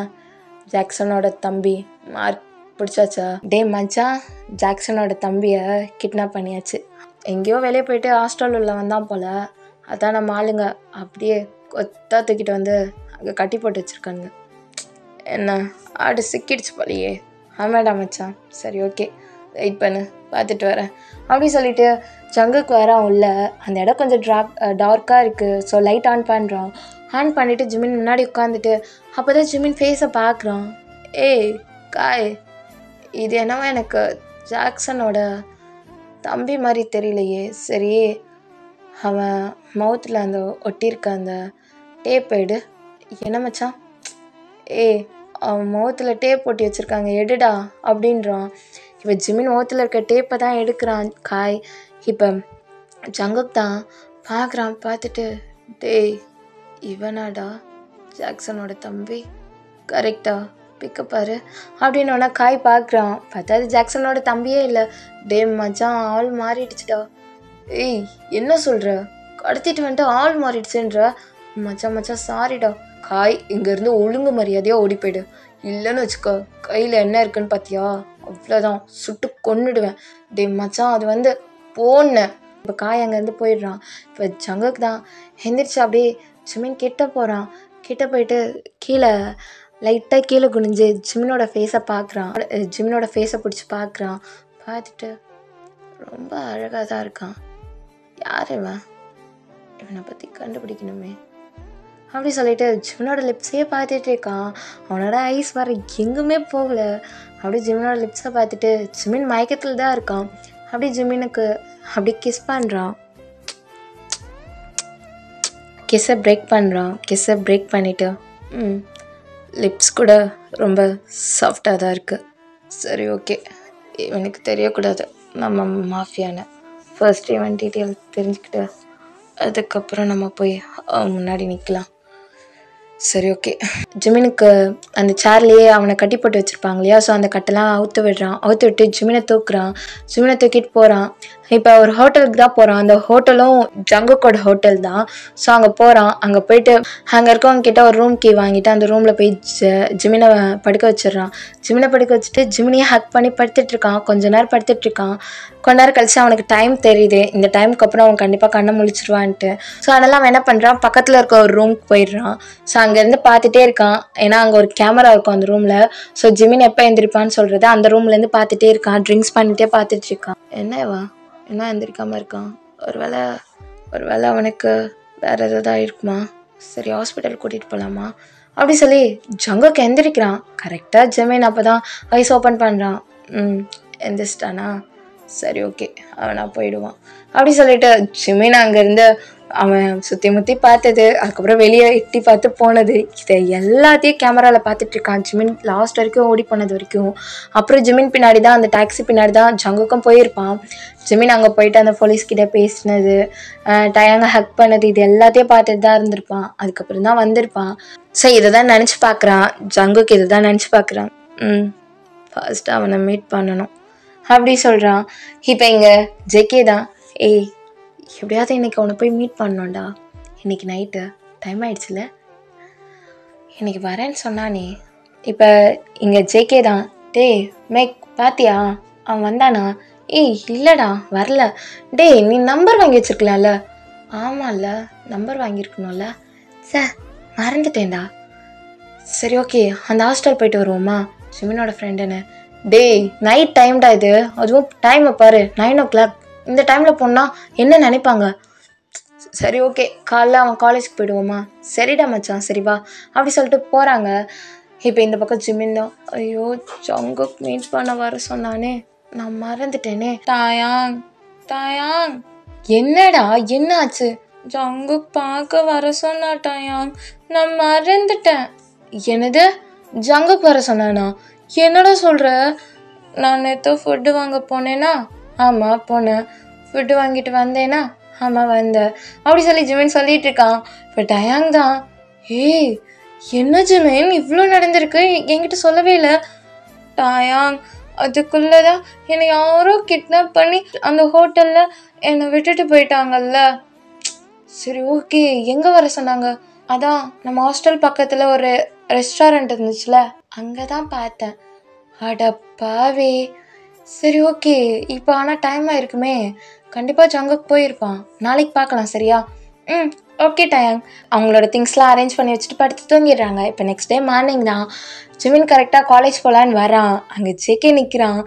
ஜாக்சனோட தம்பி மார்க் பிடிச்சாச்சா? டே மச்சான், ஜாக்சனோட தம்பியை கிட்னாப் பண்ணியாச்சு. எங்கேயோ வெளியே போயிட்டு ஹாஸ்டல் உள்ள வந்தான் போல். அதான் நம்ம ஆளுங்க அப்படியே கொத்தா தூக்கிட்டு வந்து அங்கே கட்டி போட்டு வச்சுருக்காங்க. என்ன ஆடு சிக்கிடுச்சு போலையே. ஆமாடா மச்சான். சரி ஓகே, வெயிட் பண்ணு, பார்த்துட்டு வரேன் அப்படி சொல்லிட்டு ஜங்குக்கு வரான் உள்ள. அந்த இடம் கொஞ்சம் டார்க்காக இருக்குது. ஸோ லைட் ஆன் பண்ணுறான். ஆன் பண்ணிவிட்டு ஜிமின் முன்னாடி உட்காந்துட்டு அப்போ தான் ஜிமின் ஃபேஸை பார்க்குறான். ஏய் காய், இது என்னவோ எனக்கு ஜாக்சனோட தம்பி மாதிரி தெரியலையே. சரி, அவன் மவுத்தில் அந்த ஒட்டியிருக்க அந்த டேப் எடு. என்ன மச்சான்? ஏய், அவன் முகத்தில் டேப் போட்டி வச்சுருக்காங்க, எடுடா அப்படின்றான். இப்போ ஜிமின் முகத்தில் இருக்க டேப்பை தான் எடுக்கிறான் காய். இப்போ ஜங்குக் தான் பார்க்குறான். பார்த்துட்டு டேய் இவனாடா ஜாக்சனோட தம்பி, கரெக்டா பிக்கப்பாரு அப்படின்னோடனே காய் பார்க்குறான். பார்த்தா அது ஜாக்சனோட தம்பியே இல்லை. டே மச்சான், ஆள் மாறிடுச்சுடா. ஏய் என்ன சொல்கிற? கடத்திட்டு வந்துட்டு ஆள் மாறிடுச்சுன்ற? மச்சான் சாரிடா. காய், இங்கேருந்து ஒழுங்கு மரியாதையாக ஓடி போய்டு, இல்லைன்னு வச்சுக்கோ கையில் என்ன இருக்குன்னு பார்த்தியா, அவ்வளோதான், சுட்டு கொன்னுடுவேன். டே மச்சான், அது வந்து போனேன். இப்போ காய் அங்கேருந்து போயிடுறான். இப்போ ஜங்குக்கு தான் எந்திரிச்சு அப்படியே ஜிமின் கிட்ட போகிறான். கிட்ட போயிட்டு கீழே லைட்டாக கீழே குனிஞ்சு ஜிமினோட ஃபேஸை பார்க்குறான். ஜிமினோட ஃபேஸை பிடிச்சி பார்க்குறான். பார்த்துட்டு ரொம்ப அழகாக தான் இருக்கான். யார் இவனை பற்றி கண்டுபிடிக்கணுமே அப்படி சொல்லிட்டு ஜிமினோட லிப்ஸையே பார்த்துட்டு இருக்கான். அவனோட ஐஸ் வர எங்குமே போகலை. அப்படியே ஜிமினோட லிப்ஸை பார்த்துட்டு ஜிமின் மயக்கத்தில் தான் இருக்கான். அப்படியே ஜிமினுக்கு அப்படி கிஸ் பண்ணுறான். கிஸ்ஸை பிரேக் பண்ணிவிட்டு லிப்ஸ் கூட ரொம்ப சாஃப்டாக தான் இருக்குது. சரி ஓகே, இவனுக்கு தெரியக்கூடாது நம்ம மாஃபியான்னு. ஃபர்ஸ்ட் இவன் டீட்டெயில் தெரிஞ்சுக்கிட்டு அதுக்கப்புறம் நம்ம போய் முன்னாடி நிற்கலாம். சரி ஓகே. ஜிமினுக்கு அந்த சேர்லேயே அவனை கட்டி போட்டு வச்சுருப்பாங்க இல்லையா, ஸோ அந்த கட்டெல்லாம் அவுத்து விட்டு ஜிமினை தூக்கிட்டு போகிறான். இப்போ ஒரு ஹோட்டலுக்கு தான் போகிறான். அந்த ஹோட்டலும் ஜங்குக்கோட ஹோட்டல் தான். ஸோ அங்கே போகிறான். அங்கே போயிட்டு அங்கே இருக்கவங்க கிட்ட ஒரு ரூம் கீ வாங்கிட்டு அந்த ரூமில் போய் ஜிமினை படுக்க வச்சிடுறான். ஜிமினை படுக்க வச்சுட்டு ஜிமினியை ஹக் பண்ணி படுத்துட்ருக்கான். கொஞ்ச நேரம் படுத்துட்ருக்கான். கொஞ்ச நேரம் கழிச்சு அவனுக்கு டைம் தெரியுது, இந்த டைமுக்கு அப்புறம் அவன் கண்டிப்பாக கண்ணை முழிச்சிருவான்ட்டு. ஸோ அதெல்லாம் அவன் என்ன பண்ணுறான், பக்கத்தில் இருக்க ஒரு ரூமுக்கு போயிடுறான். ஸோ அங்கேருந்து பார்த்துட்டே இருக்கான். ஏன்னா அங்கே ஒரு கேமரா இருக்கும் அந்த ரூமில். ஸோ ஜிமின் எப்போ எந்திரிப்பான்னு சொல்கிறது அந்த ரூம்லேருந்து பார்த்துட்டே இருக்கான். ட்ரிங்க்ஸ் பண்ணிகிட்டே பார்த்துட்ருக்கான். என்ன எந்திரிக்காமல் இருக்கான்? ஒருவேளை அவனுக்கு வேறு ஏதாவது ஆகிருக்குமா? சரி ஹாஸ்பிட்டல் கூட்டிகிட்டு போகலாமா அப்படி சொல்லி ஜங்குக்கு எந்திரிக்கிறான். கரெக்டாக ஜிமின் அப்போ தான் ஐஸ் ஓப்பன் பண்ணுறான். எந்திரிச்சிட்டானா? சரி ஓகே, அவனா போயிடுவான் அப்படி சொல்லிட்டு ஜிமின் அங்கேருந்து அவன் சுற்றி முற்றி பார்த்தது, அதுக்கப்புறம் வெளியே எட்டி பார்த்து போனது, இதை எல்லாத்தையும் கேமராவில் பார்த்துட்டு இருக்கான் ஜிமின் லாஸ்ட் வரைக்கும் ஓடி போனது வரைக்கும். அப்புறம் ஜிமின் பின்னாடி தான், அந்த டாக்ஸி பின்னாடி தான் ஜங்குக்கும் போயிருப்பான். ஜிமின் அங்கே போயிட்டு அந்த போலீஸ்கிட்ட பேசினது, டயாங்க ஹக் பண்ணது, இது எல்லாத்தையும் பார்த்துட்டு தான் இருந்திருப்பான். அதுக்கப்புறம் தான் வந்திருப்பான். ஸோ இதை தான் நினச்சி பார்க்குறான் ஜங்குக்கு, இதை தான் நினச்சி பார்க்குறான். ஃபர்ஸ்ட்டு அவனை மீட் பண்ணணும் அப்படி சொல்கிறான். இப்போ இங்கே ஜேகே தான், எப்படியாவது இன்றைக்கி அவனை போய் மீட் பண்ணோண்டா, இன்றைக்கி நைட்டு டைம் ஆகிடுச்சுல, இன்றைக்கி வரேன்னு சொன்னானே. இப்போ இங்கே ஜேகே தான், மேக் பாத்தியா அவன் வந்தானா? இல்லைடா வரல. நீ நம்பர் வாங்கி வச்சிருக்கலாம்ல? ஆமாம்ல, நம்பர் வாங்கியிருக்கணும்ல, மறந்துட்டேன்டா. சரி ஓகே, அந்த ஹாஸ்டல் போயிட்டு வருவோமா ஜிமினோட ஃப்ரெண்டுன்னு? நைட் டைம்டா இது, அதுவும் டைமை பாரு 9 o'clock. இந்த டைமில் போனால் என்ன நினைப்பாங்க? சரி ஓகே, காலைல அவன் காலேஜுக்கு போயிடுவோமா? சரிடா மச்சான், சரி வா அப்படி சொல்லிட்டு போகிறாங்க. இப்போ இந்த பக்கம் ஜிமின் தான், ஐயோ ஜங்குக் மீட் பண்ண வர சொன்னானே, நான் மறந்துட்டேனே. தாயாங் என்னடா என்ன ஆச்சு? ஜங்குக் பார்க்க வர சொன்னா தாயாங், நான் மறந்துட்டேன். என்னது, ஜங்குக் வர சொன்னானா? என்னடா சொல்கிற? நான் நேற்று ஃபுட்டு வாங்க போனேன்னா? ஆமாம் போனேன். ஃபுட்டு வாங்கிட்டு வந்தேனா? ஆமாம் வந்தேன் அப்படி சொல்லி ஜிமின் சொல்லிட்டு இருக்கான். இப்போ டயாங் தான், என்ன ஜிமின் இவ்வளோ நடந்திருக்கு, என்கிட்ட சொல்லவே இல்லை. டயாங், அதுக்குள்ளதான் என்னை யாரோ கிட்னாப் பண்ணி அந்த ஹோட்டலில் என்னை விட்டுட்டு போயிட்டாங்கல்ல. சரி ஓகே, எங்கே வர சொன்னாங்க? அதான் நம்ம ஹாஸ்டல் பக்கத்தில் ஒரு ரெஸ்டாரண்ட் இருந்துச்சுல, அங்கே தான் பார்த்தேன். அடப்பாவே. சரி ஓகே, இப்போ ஆனால் டைம் ஆயிருக்குமே, கண்டிப்பாக ஜங்குக்கு போயிருப்பான். நாளைக்கு பார்க்கலாம் சரியா? Okay de Jong. அவங்களோட திங்ஸ்லாம் அரேஞ்ச் பண்ணி வச்சுட்டு படுத்து தூங்கிடுறாங்க. இப்போ நெக்ஸ்ட் டே மார்னிங் தான் ஜிமின் கரெக்டாக காலேஜ் போகலான்னு வரான். அங்கே ஜேகே நிற்கிறான்.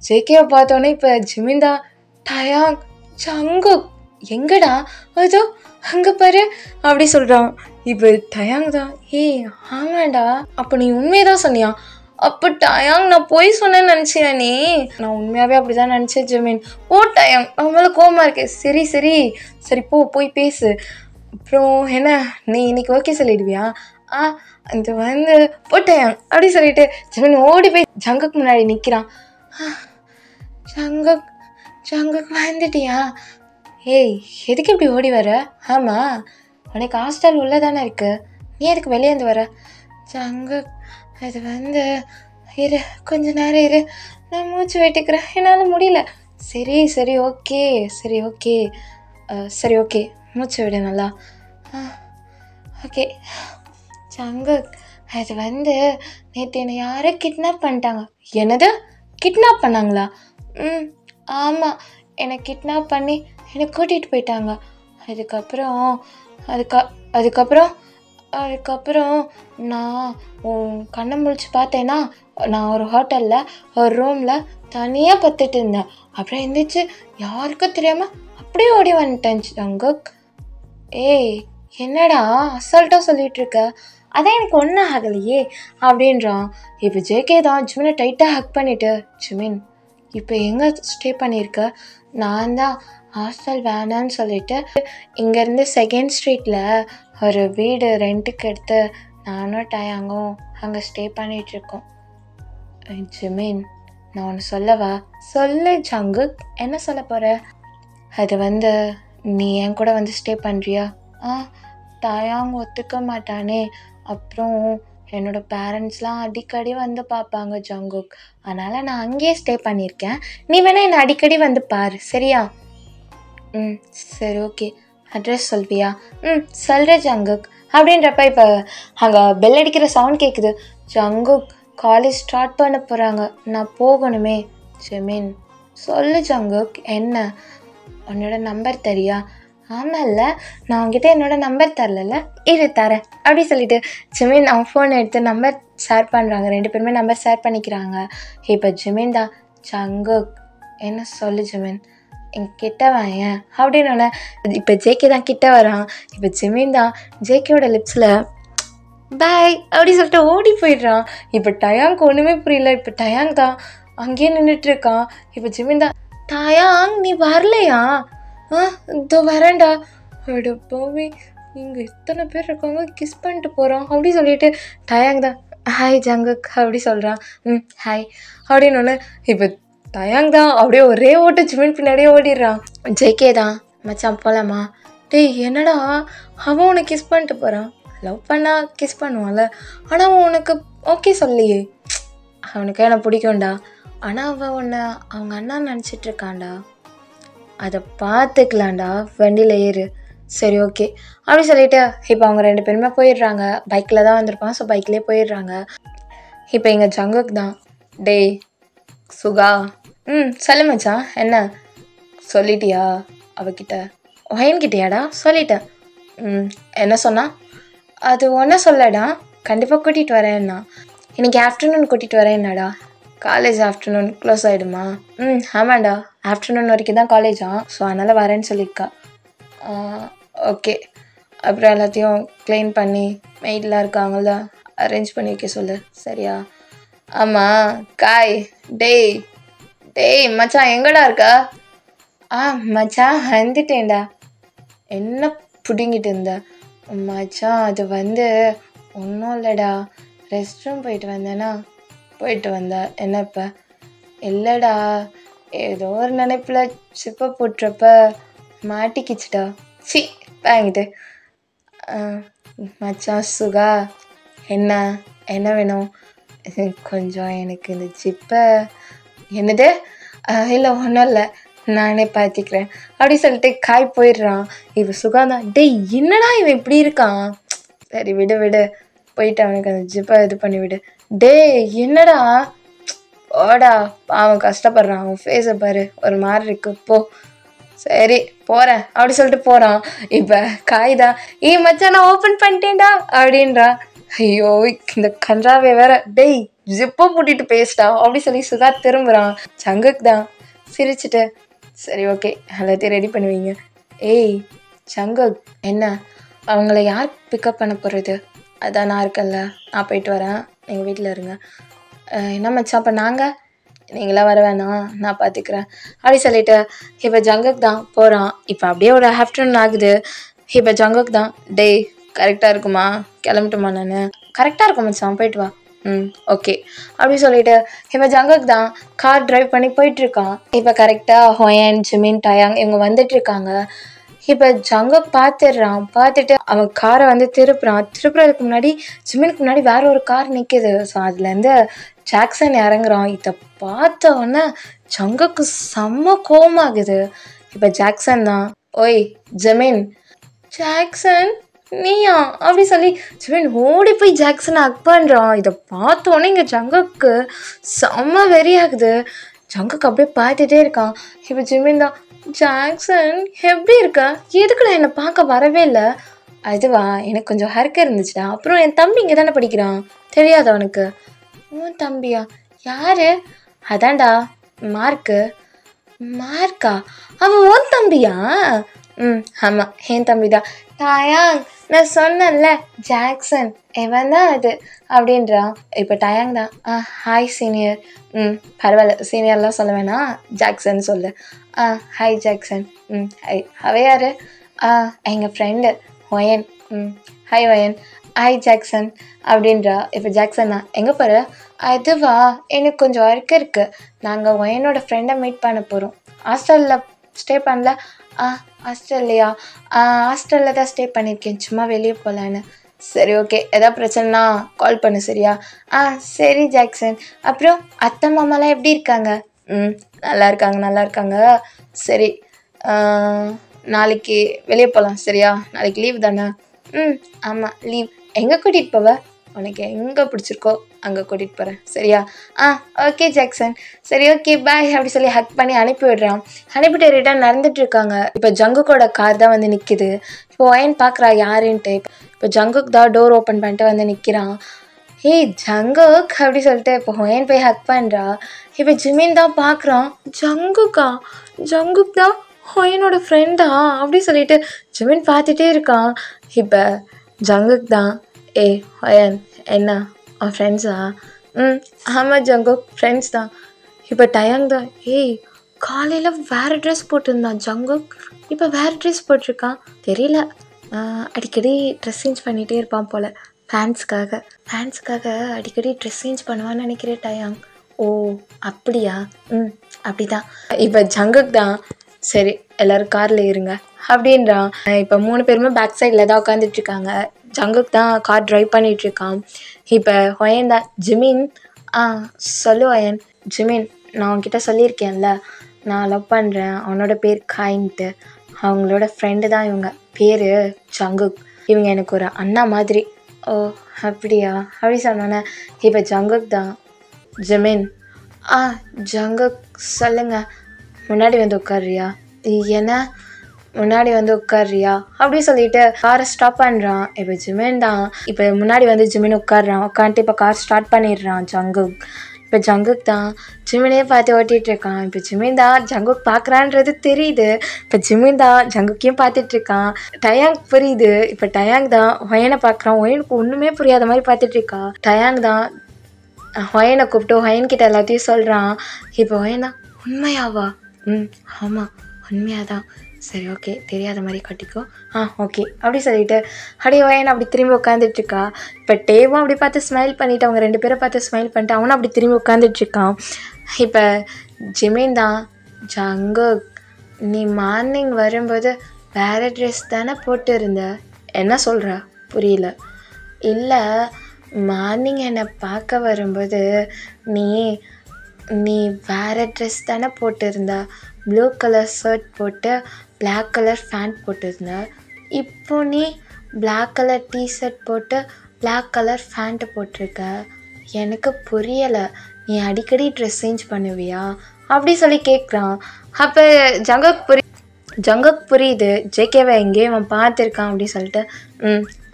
ஜேகேவை பார்த்தோன்னே இப்போ ஜிமின் தான், டயாங் ஜங்குக் எங்கடா? அதோ அங்கே பாரு அப்படி சொல்கிறான். இப்போ டயாங் தான், ஆமாண்டா, அப்போ நீ உண்மையதான் சொன்னியா? அப்போ டயாங் நான் போய் சொன்னேன்னு நினச்சியா நீ? நான் உண்மையாகவே அப்படி தான் நினச்சேன் ஜிமின். டயாங் அவன் மேலே கோவமாக இருக்கேன். சரி போய் பேசு. அப்புறம் என்ன, நீ இன்னைக்கு ஓகே சொல்லிடுவியா? அந்த வந்து டயாங் அப்படி சொல்லிட்டு ஜிமின் ஓடி போய் ஜங்குக்கு முன்னாடி நிற்கிறான். ஜங்குக் வந்துட்டியா? எதுக்கு இப்படி ஓடி வர? ஆமாம், உனக்கு ஹாஸ்டல் உள்ளே தானே இருக்கு, நீ எதுக்கு வெளியேந்து வர? ஜங்குக், அது வந்து இரு, கொஞ்ச நேரம் இரு, நான் மூச்சு வெட்டிக்கிறேன், என்னால் முடியல. சரி ஓகே மூச்சு விட நல்லா. ஓகே ஜங்குக், அது வந்து நேற்று என்னை யாரோ கிட்னாப் பண்ணிட்டாங்க. என்னது, கிட்னாப் பண்ணாங்களா? ஆமாம், என்னை கிட்னாப் பண்ணி என்னை கூட்டிகிட்டு போயிட்டாங்க. அதுக்கப்புறம் நான் கண்ணை முழிச்சு பார்த்தேன்னா, நான் ஒரு ஹோட்டலில் ஒரு ரூமில் தனியாக பத்துட்டு இருந்தேன். அப்புறம் எந்திரிச்சு யாருக்கும் தெரியாமல் அப்படியே ஓடி வந்துட்டேன் ஜங்குக். என்னடா அசால்ட்டாக சொல்லிகிட்டு இருக்க? அதான் எனக்கு ஒன்றும் ஆகலையே அப்படின்றான். இப்போ ஜேகே தான் ஜிமினை டைட்டாக ஹக் பண்ணிவிட்டு, ஜிமின் இப்போ எங்கே ஸ்டே பண்ணியிருக்க? நான் தான் ஹாஸ்டல் வேணான்னு சொல்லிட்டு இங்கேருந்து 2nd Streetல ஒரு வீடு ரெண்ட்டுக்கு எடுத்து நானும் டயாங்கும் அங்கே ஸ்டே பண்ணிகிட்ருக்கோம். ஜிமின், நான் ஒன்று சொல்லவா? சொல்லு ஜங்குக், என்ன சொல்ல போகிற? அது நீ என் கூட ஸ்டே பண்ணுறியா? டயாங் ஒத்துக்க மாட்டானே. அப்புறம் என்னோடய பேரண்ட்ஸ்லாம் அடிக்கடி பார்ப்பாங்க ஜங்குக். அதனால் நான் அங்கேயே ஸ்டே பண்ணியிருக்கேன். நீ வேணா என்னை அடிக்கடி பாரு, சரியா? சரி, ஓகே. அட்ரஸ் சொல்வியா? சொல்கிறேன் ஜங்குக். அப்படின்றப்ப இப்போ அங்கே பெல் அடிக்கிற சவுண்ட் கேட்குது. ஜங்குக், காலேஜ் ஸ்டார்ட் பண்ண போகிறாங்க, நான் போகணுமே. ஜிமின், சொல்லு ஜங்குக், என்ன? உன்னோட நம்பர் தெரியா? ஆமாம்ல, நான் உங்ககிட்ட என்னோடய நம்பர் தரல. இரு தரேன் அப்படி சொல்லிட்டு ஜிமின் அவன் ஃபோன் எடுத்து நம்பர் ஷேர் பண்ணுறாங்க. 2 பேருமே நம்பர் ஷேர் பண்ணிக்கிறாங்க. இப்போ ஜிமின் தான், ஜங்குக் என்ன சொல்லு ஜிமின், கிட்ட வாயேன் அப்படின்னு. இப்போ ஜேகே தான் கிட்ட வரான். இப்போ ஜிமின் தான் ஜேகேயோட லிப்ஸில் பாய் அப்படி சொல்லிட்டு ஓடி போயிடுறான். இப்போ டயாங்க்கு ஒன்றுமே புரியல. இப்போ டயாங் தான் அங்கேயே நின்றுட்டுருக்கான். இப்போ ஜிமின் தான், டயாங் நீ வரலையா? இதோ வரேன்டா. போவி, இங்கே இத்தனை பேர் இருக்காங்க, கிஸ் பண்ணிட்டு போகிறான் அப்படி சொல்லிட்டு டயாங் தான் ஹாய் ஜங்குக் அப்படி சொல்கிறான். ஹாய் அப்படின்னு. இப்போ டயாங் தான் அப்படியே ஒரே ஓட்டு ஜிமின் பின்னாடியே ஓடிடுறான். ஜேகே தான், மச்சான் போகலாமா? டேய் என்னடா, அவன் உனக்கு கிஸ் பண்ணிட்டு போகிறான். லவ் பண்ணால் கிஸ் பண்ணுவான்ல, ஆனால் அவன் உனக்கு ஓகே சொல்லியே. அவனுக்கு என்ன பிடிக்கும்டா, ஆனால் அவன் உன்னை அவங்க அண்ணா நினச்சிட்ருக்கான்டா. அதை பார்த்துக்கலாம்டா, வண்டியில் ஏறு. சரி ஓகே அப்படி சொல்லிவிட்டு இப்போ அவங்க 2 பேருமே போயிடுறாங்க. பைக்கில் தான் வந்திருப்பான், ஸோ பைக்லேயே போயிடுறாங்க. இப்போ எங்கள் ஜங்குக் தான், டேய் சுகா. சொல்லு மச்சான், என்ன சொல்லிட்டியா அவகிட்ட? ஒயன்கிட்டயாடா? சொல்லிட்டேன். என்ன சொன்னா? அது ஒன்றும் சொல்லடா, கண்டிப்பாக கூட்டிகிட்டு வரேன்னா. இன்றைக்கி ஆஃப்டர்நூன் கூட்டிகிட்டு வரேன்னாடா. காலேஜ் ஆஃப்டர்நூன் க்ளோஸ் ஆகிடுமா? ஆமாண்டா, ஆஃப்டர்நூன் வரைக்கும் தான் காலேஜா, ஸோ அதனால் வரேன்னு சொல்லியிருக்கா. ஓகே, அப்புறம் எல்லாத்தையும் க்ளீன் பண்ணி மெய்டெலாம் இருக்காங்கள, அரேஞ்ச் பண்ணி வைக்க சொல்லு, சரியா? ஆமாம் காய். டேய் டேய் மச்சான், எங்கடா இருக்கா? மச்சான் வந்துட்டேன்டா. என்ன பிடுங்கிட்டு இருந்த? மச்சான் அது ஒன்றும் இல்லைடா, ரெஸ்ட் ரூம் போயிட்டு வந்தேன்னா. போயிட்டு வந்தா என்ன இப்போ? இல்லைடா, ஏதோ ஒரு நினைப்பில் சிப்பை போட்டுறப்ப மாட்டிக்கிச்சுடா. சி வாங்கிட்டு. மச்சான் சுகா, என்ன என்ன வேணும்? கொஞ்சம் எனக்கு இந்த சிப்பை. என்னது? இல்லை ஒன்றும் இல்லை, நானே பார்த்துக்கிறேன் அப்படி சொல்லிட்டு காய் போயிடுறான். இப்போ சுகாதான், டேய் என்னடா இவன் இப்படி இருக்கான்? சரி விடு விடு, போயிட்டு அவனுக்கு அந்த ஜிப்பை இது பண்ணி விடு. டேய் என்னடா, ஓடா அவன் கஷ்டப்படுறான், அவன் ஃபேஸை பாரு ஒரு மாதிரி இருக்கு, போ. சரி போகிறேன் அப்படி சொல்லிட்டு போகிறான். இப்போ காய்தான், மச்சான் நான் ஓப்பன் பண்ணிட்டேன்டா அப்படின்றா. ஐயோ இந்த கன்றாவே வேற, டேய் ஜிப்பை பூட்டிட்டு பேசிட்டா அப்படி சொல்லி சுகா திரும்புகிறான். ஜங்குக் தான் சிரிச்சுட்டு, சரி ஓகே எல்லாத்தையும் ரெடி பண்ணுவீங்க. ஜங்குக், என்ன அவங்கள யார் பிக்கப் பண்ண போகிறது? அதான் நான் இருக்கேன்ல, நான் போயிட்டு வரேன், எங்கள் வீட்டில் இருங்க. என்ன மச்சான், அப்போ நாங்கள்? நீங்களாம் வர வேணாம், நான் பார்த்துக்கிறேன் அப்படி சொல்லிவிட்டு இப்போ ஜங்குக் தான் போகிறான். இப்போ அப்படியே ஒரு ஆஃப்டர்நூன் ஆகுது. இப்போ ஜங்குக் தான், டேய் கரெக்டாக இருக்குமா, கிளம்பட்டுமா? நான் கரெக்டாக இருக்கும் மச்சான், போயிட்டு வா. ஓகே அப்படி சொல்லிட்டு இப்போ ஜங்குக் தான் கார் டிரைவ் பண்ணி போயிட்டுருக்கான். இப்போ கரெக்டாக ஹொயன், ஜிமின், டயாங் இவங்க வந்துட்டுருக்காங்க. இப்போ ஜங்குக் பார்த்துடுறான். பார்த்துட்டு அவன் காரை திருப்புறதுக்கு முன்னாடி ஜிமினுக்கு முன்னாடி வேற ஒரு கார் நிற்கிது. ஸோ அதுலேருந்து ஜாக்சன் இறங்குறான். இதை பார்த்தவொன்னே ஜங்குக்கு செம்ம கோவமாகுது. இப்போ ஜாக்சன் தான், ஓய் ஜிமின். ஜாக்சன் நீயா அப்படி சொல்லி ஜிமின் ஓடி போய் ஜாக்சனை ஹக் பண்ணுறான். இதை பார்த்தோன்னே இங்கே ஜங்குக்கு செம்ம வெறியாகுது. ஜங்குக்கு அப்படியே பார்த்துட்டே இருக்கான். இப்போ ஜிமின் தான், ஜாக்சன் எப்படி இருக்க? எதுக்குடா என்னை பார்க்க வரவே இல்லை? அதுவா, எனக்கு கொஞ்சம் ஹர்க்க இருந்துச்சுடா. அப்புறம் என் தம்பி இங்கே தானே படிக்கிறான், தெரியாது அவனுக்கு? உன் தம்பியா? யாரு? அதான்டா மார்க்கு. மார்க்கா? அவன் உன் தம்பியா? ஆமாம் என் தம்பி தான். டயாங், நான் சொன்னேன்ல ஜாக்சன் இவன் தான் அது அப்படின்றான். இப்போ டயாங் தான், ஹாய் சீனியர். பரவாயில்ல, சீனியர்லாம் சொல்ல வேணாம், ஜாக்சன் சொல்லு. Hi Jackson. ஹாய். அவ யார்? எங்கள் friend wine. Hi wine. Hi Jackson அப்படின்றா. இப்போ ஜாக்சன்னா எங்கே போகிற? அதுவா, எனக்கு கொஞ்சம் ஒர்க் இருக்குது. நாங்கள் என்னோட ஃப்ரெண்டை மீட் பண்ண போகிறோம். ஹாஸ்டலில் ஸ்டே பண்ணல. ஹாஸ்டல்லையா? ஹாஸ்டலில் தான் ஸ்டே பண்ணியிருக்கேன், சும்மா வெளியே போகலான்னு. சரி ஓகே, எதாவது பிரச்சனைனா கால் பண்ணு சரியா? சரி ஜாக்சன். அப்புறம் அத்தை மாமாலாம் எப்படி இருக்காங்க? நல்லா இருக்காங்க. சரி, நாளைக்கு வெளியே போகலாம் சரியா? நாளைக்கு லீவ் தானே? ஆமாம் லீவ். எங்கே கூட்டிகிட்டு போவ? உனக்கு எங்கே பிடிச்சிருக்கோ அங்கே கூட்டிகிட்டு போகிறேன் சரியா? Okay Jackson. சரி ஓகே பாய் அப்படி சொல்லி ஹக் பண்ணி அனுப்பி விடுறான். அனுப்பிட்டு ரிட்டர்ன் நடந்துட்டுருக்காங்க. இப்போ ஜங்குக்கோட கார் தான் வந்து நிற்கிது. இப்போ ஒயன் பார்க்குறா யாருன்ட்டு. இப்போ ஜங்குக் தான் டோர் ஓப்பன் பண்ணிட்டு வந்து நிற்கிறான். ஏய் ஜங்குக் அப்படி சொல்லிட்டு இப்போ ஒயன் போய் ஹக் பண்ணுறா. இப்போ ஜிமின் தான் பார்க்குறான். ஜங்குக் தான் ஹொயனோட ஃப்ரெண்டா அப்படி சொல்லிட்டு ஜிமின் பார்த்துட்டே இருக்கான். இப்போ ஜங்குக் தான், ஹொயன் என்ன அவன் ஃப்ரெண்ட்ஸா? ஆமாம் ஜங்குக் ஃப்ரெண்ட்ஸ் தான். இப்போ டயாங் தான், காலையில் வேறு ட்ரெஸ் போட்டிருந்தான் ஜங்குக், இப்போ வேறு ட்ரெஸ் போட்டிருக்கான் தெரியல. அடிக்கடி ட்ரெஸ் சேஞ்ச் பண்ணிகிட்டே இருப்பான் போல். ஃபேன்ஸுக்காக அடிக்கடி ட்ரெஸ் சேஞ்ச் பண்ணுவான்னு நினைக்கிறேன் டயாங். ஓ அப்படியா? அப்படி தான். இப்போ ஜங்குக் தான், சரி எல்லோரும் காரில் இருங்க அப்படின்றான். இப்போ 3 பேருமே பேக் சைடில் தான் உட்காந்துட்ருக்காங்க. ஜங்குக் தான் கார் ட்ரைவ் பண்ணிகிட்ருக்கான். இப்போ ஹொயன் தான், ஜிமின் சொல்லு ஹொயன். ஜிமின், நான் உன்கிட்ட சொல்லியிருக்கேன்ல, நான் லவ் பண்ணுறேன், அவனோட பேர் காயின்ட்டு. அவங்களோட ஃப்ரெண்டு தான் இவங்க, பேர் ஜங்குக். இவங்க எனக்கு ஒரு அண்ணா மாதிரி. ஓ அப்படியா அப்படி சொன்னோன்னே இப்போ ஜங்குக் தான், ஜிமின் ஜங்குக் சொல்லுங்க, முன்னாடி வந்து உட்காரியா? என்ன முன்னாடி வந்து உட்காரியா அப்படி சொல்லிட்டு காரை ஸ்டாப் பண்ணுறான். இப்போ ஜிமின் தான், இப்போ முன்னாடி வந்து ஜிமின் உட்காடுறான். உட்காந்துட்டு இப்போ கார் ஸ்டார்ட் பண்ணிடுறான் ஜங்குக். இப்போ ஜங்குக் தான் ஜிமினே பார்த்து ஓட்டிகிட்ருக்கான். இப்போ ஜிமின் தான் ஜங்குக் பார்க்குறான்றது தெரியுது. இப்போ ஜிமின் தான் ஜங்குக்கையும் பார்த்துட்ருக்கான். டயாங் புரியுது. இப்போ டயாங் தான் ஹொயனை பார்க்குறான். ஹொயனுக்கு ஒன்றுமே புரியாத மாதிரி பார்த்துட்ருக்கா. டயாங் தான் ஹொயனை கூப்பிட்டு ஹொயன்கிட்ட எல்லாத்தையும் சொல்கிறான். இப்போ ஹொயன் தான், உண்மையாவா? ஆமாம் உண்மையாக தான். சரி ஓகே, தெரியாத மாதிரி கட்டிக்கோ. ஓகே அப்படி சொல்லிட்டு அப்படியே ஹொயன் அப்படி திரும்பி உட்காந்துட்ருக்கா. இப்போ டேவும் அப்படி பார்த்து ஸ்மைல் பண்ணிவிட்டு, அவங்க 2 பேரை பார்த்து ஸ்மைல் பண்ணிட்டு அவனும் அப்படி திரும்பி உட்காந்துட்ருக்கான். இப்போ ஜிமின் தான், ஜங்குக் நீ மார்னிங் வரும்போது வேறு ட்ரெஸ் தானே போட்டு இருந்த, என்ன சொல்கிற புரியல? இல்லை, மார்னிங் என்னை பார்க்க வரும்போது நீ வேறு ட்ரெஸ் தானே போட்டிருந்தா, ப்ளூ கலர் ஷர்ட் போட்டு பிளாக் கலர் பேண்ட் போட்டிருந்த. இப்போ நீ பிளாக் கலர் டிஷர்ட் போட்டு பிளாக் கலர் பேண்ட்டு போட்டிருக்க. எனக்கு புரியலை, நீ அடிக்கடி ட்ரெஸ் சேஞ்ச் பண்ணுவியா அப்படி சொல்லி கேட்குறான். அப்போ ஜங்குக் புரியுது, ஜேகேவை எங்கேயும் அவன் பார்த்துருக்கான் அப்படி சொல்லிட்டு,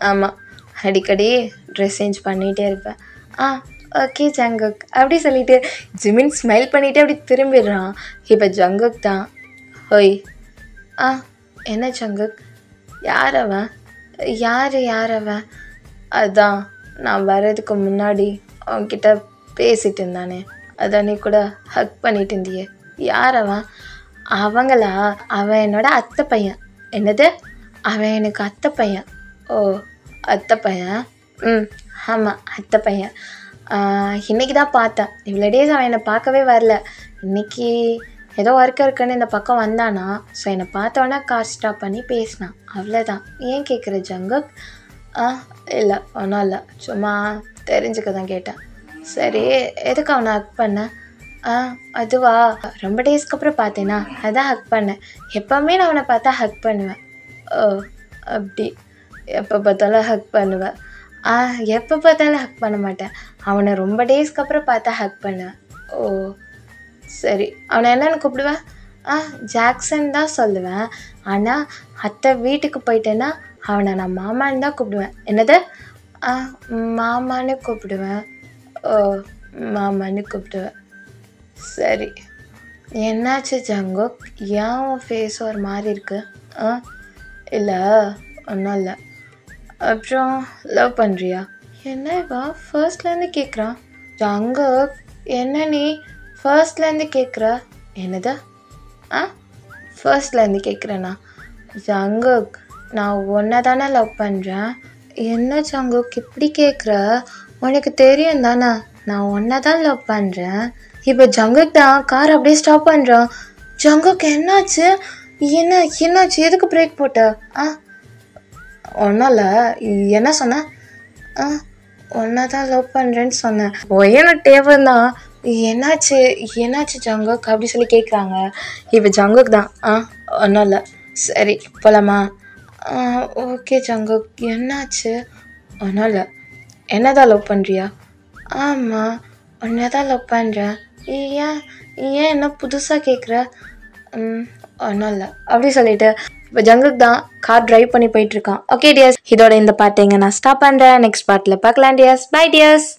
ஆமாம் அடிக்கடி ட்ரெஸ் சேஞ்ச் பண்ணிகிட்டே இருப்பேன். ஓகே ஜங்குக் அப்படி சொல்லிட்டு ஜிமின் ஸ்மைல் பண்ணிவிட்டு அப்படி திரும்பிடுறான். இப்போ ஜங்குக் தான், ஹோய் என்ன ஜங்குக், யார் அவன்? அதான் நான் வர்றதுக்கு முன்னாடி அவன்கிட்ட பேசிட்டு இருந்தானே, அதான் நீ கூட ஹக் பண்ணிட்டு இருந்தியே, யார் அவன்? அவங்களா? அவன் என்னோட அத்தை பையன். என்னது, அவன் எனக்கு அத்தை பையன்? ஓ அத்தை பையன். ஆமாம் அத்தை பையன். இன்றைக்கி தான் பார்த்தேன். இவ்வளோ டேஸ் அவன் என்னை பார்க்கவே வரல. இன்றைக்கி ஏதோ ஒர்க் இருக்குன்னு இந்த பக்கம் வந்தானா, ஸோ என்னை பார்த்தோன்னே கார் ஸ்டாப் பண்ணி பேசினான், அவ்வளோதான். ஏன் கேட்குற ஜங்குக்? இல்லை ஒன்றும் இல்லை, சும்மா தெரிஞ்சுக்க தான் கேட்டேன். சரி எதுக்கு அவனை ஹக் பண்ண? அதுவா, ரொம்ப டேஸ்க்கு அப்புறம் பார்த்தேன்னா அதான் ஹக் பண்ணேன். எப்போவுமே நான் அவனை பார்த்தா ஹக் பண்ணுவேன். ஓ அப்படி, எப்போ பார்த்தாலும் ஹக் பண்ணுவேன்? எப்போ பார்த்தாலும் ஹக் பண்ண மாட்டேன், அவனை ரொம்ப டேஸ்க்கு அப்புறம் பார்த்தா ஹக் பண்ணுவேன். ஓ சரி, அவனை என்னென்னு கூப்பிடுவேன்? ஜாக்சன் தான் சொல்லுவேன். ஆனால் அத்தை வீட்டுக்கு போயிட்டேன்னா அவனை நான் மாமான்னு தான் கூப்பிடுவேன். என்னது? மாமான்னு கூப்பிடுவேன். ஓ மாமான்னு கூப்பிடுவேன். சரி, என்னாச்சு ஜங்குக், ஏன் உன் ஃபேஸ் ஒரு மாதிரி இருக்கு? இல்லை ஒன்றும் இல்லை. அப்புறம் லவ் பண்ணுறியா? என்ன இவா ஃபர்ஸ்ட்லேருந்து கேட்குறான். ஜங்குக் என்ன நீ ஃபர்ஸ்ட்லேருந்து கேட்குற? என்னது? ஃபர்ஸ்ட்லேருந்து கேட்குறேண்ணா? ஜங்குக் நான் ஒன்றை தானே லவ் பண்ணுறேன், என்ன ஜங்குக் இப்படி கேட்குற? உனக்கு தெரியும் தானே நான் உன்னை தான் லவ் பண்ணுறேன். இப்போ ஜங்குக் தான் கார் அப்படியே ஸ்டாப் பண்ணுறான். ஜங்குக் என்னாச்சு? என்னாச்சு? எதுக்கு பிரேக் போட்ட? ஒன்றும் இல்லை. என்ன சொன்ன? ஒன்றா தான் லவ் பண்ணுறேன்னு சொன்னேன். ஒயன டேவன் தான். என்னாச்சு ஜங்குக் அப்படி சொல்லி கேட்குறாங்க. இப்போ ஜங்குக் தான் ஒன்றும் இல்லை. சரி போகலாமா? Okay Jungkook. என்னாச்சு? ஒன்றும் இல்லை. என்னதான் லவ் பண்ணுறியா? ஆமாம் ஒன்றை தான் லவ் பண்ணுறேன். ஏன் என்ன புதுசாக கேட்குற? ஒன்றும் இல்லை அப்படி சொல்லிட்டு இப்போ ஜங்குக் தான் கார் டிரைவ் பண்ணி போயிட்டுருக்கான். ஓகே டியர்ஸ், இதோட இந்த பாட்டை இங்கே நான் ஸ்டாப் பண்ணுறேன். நெக்ஸ்ட் பார்ட்டில் பார்க்கலாம் டியர்ஸ். By tears.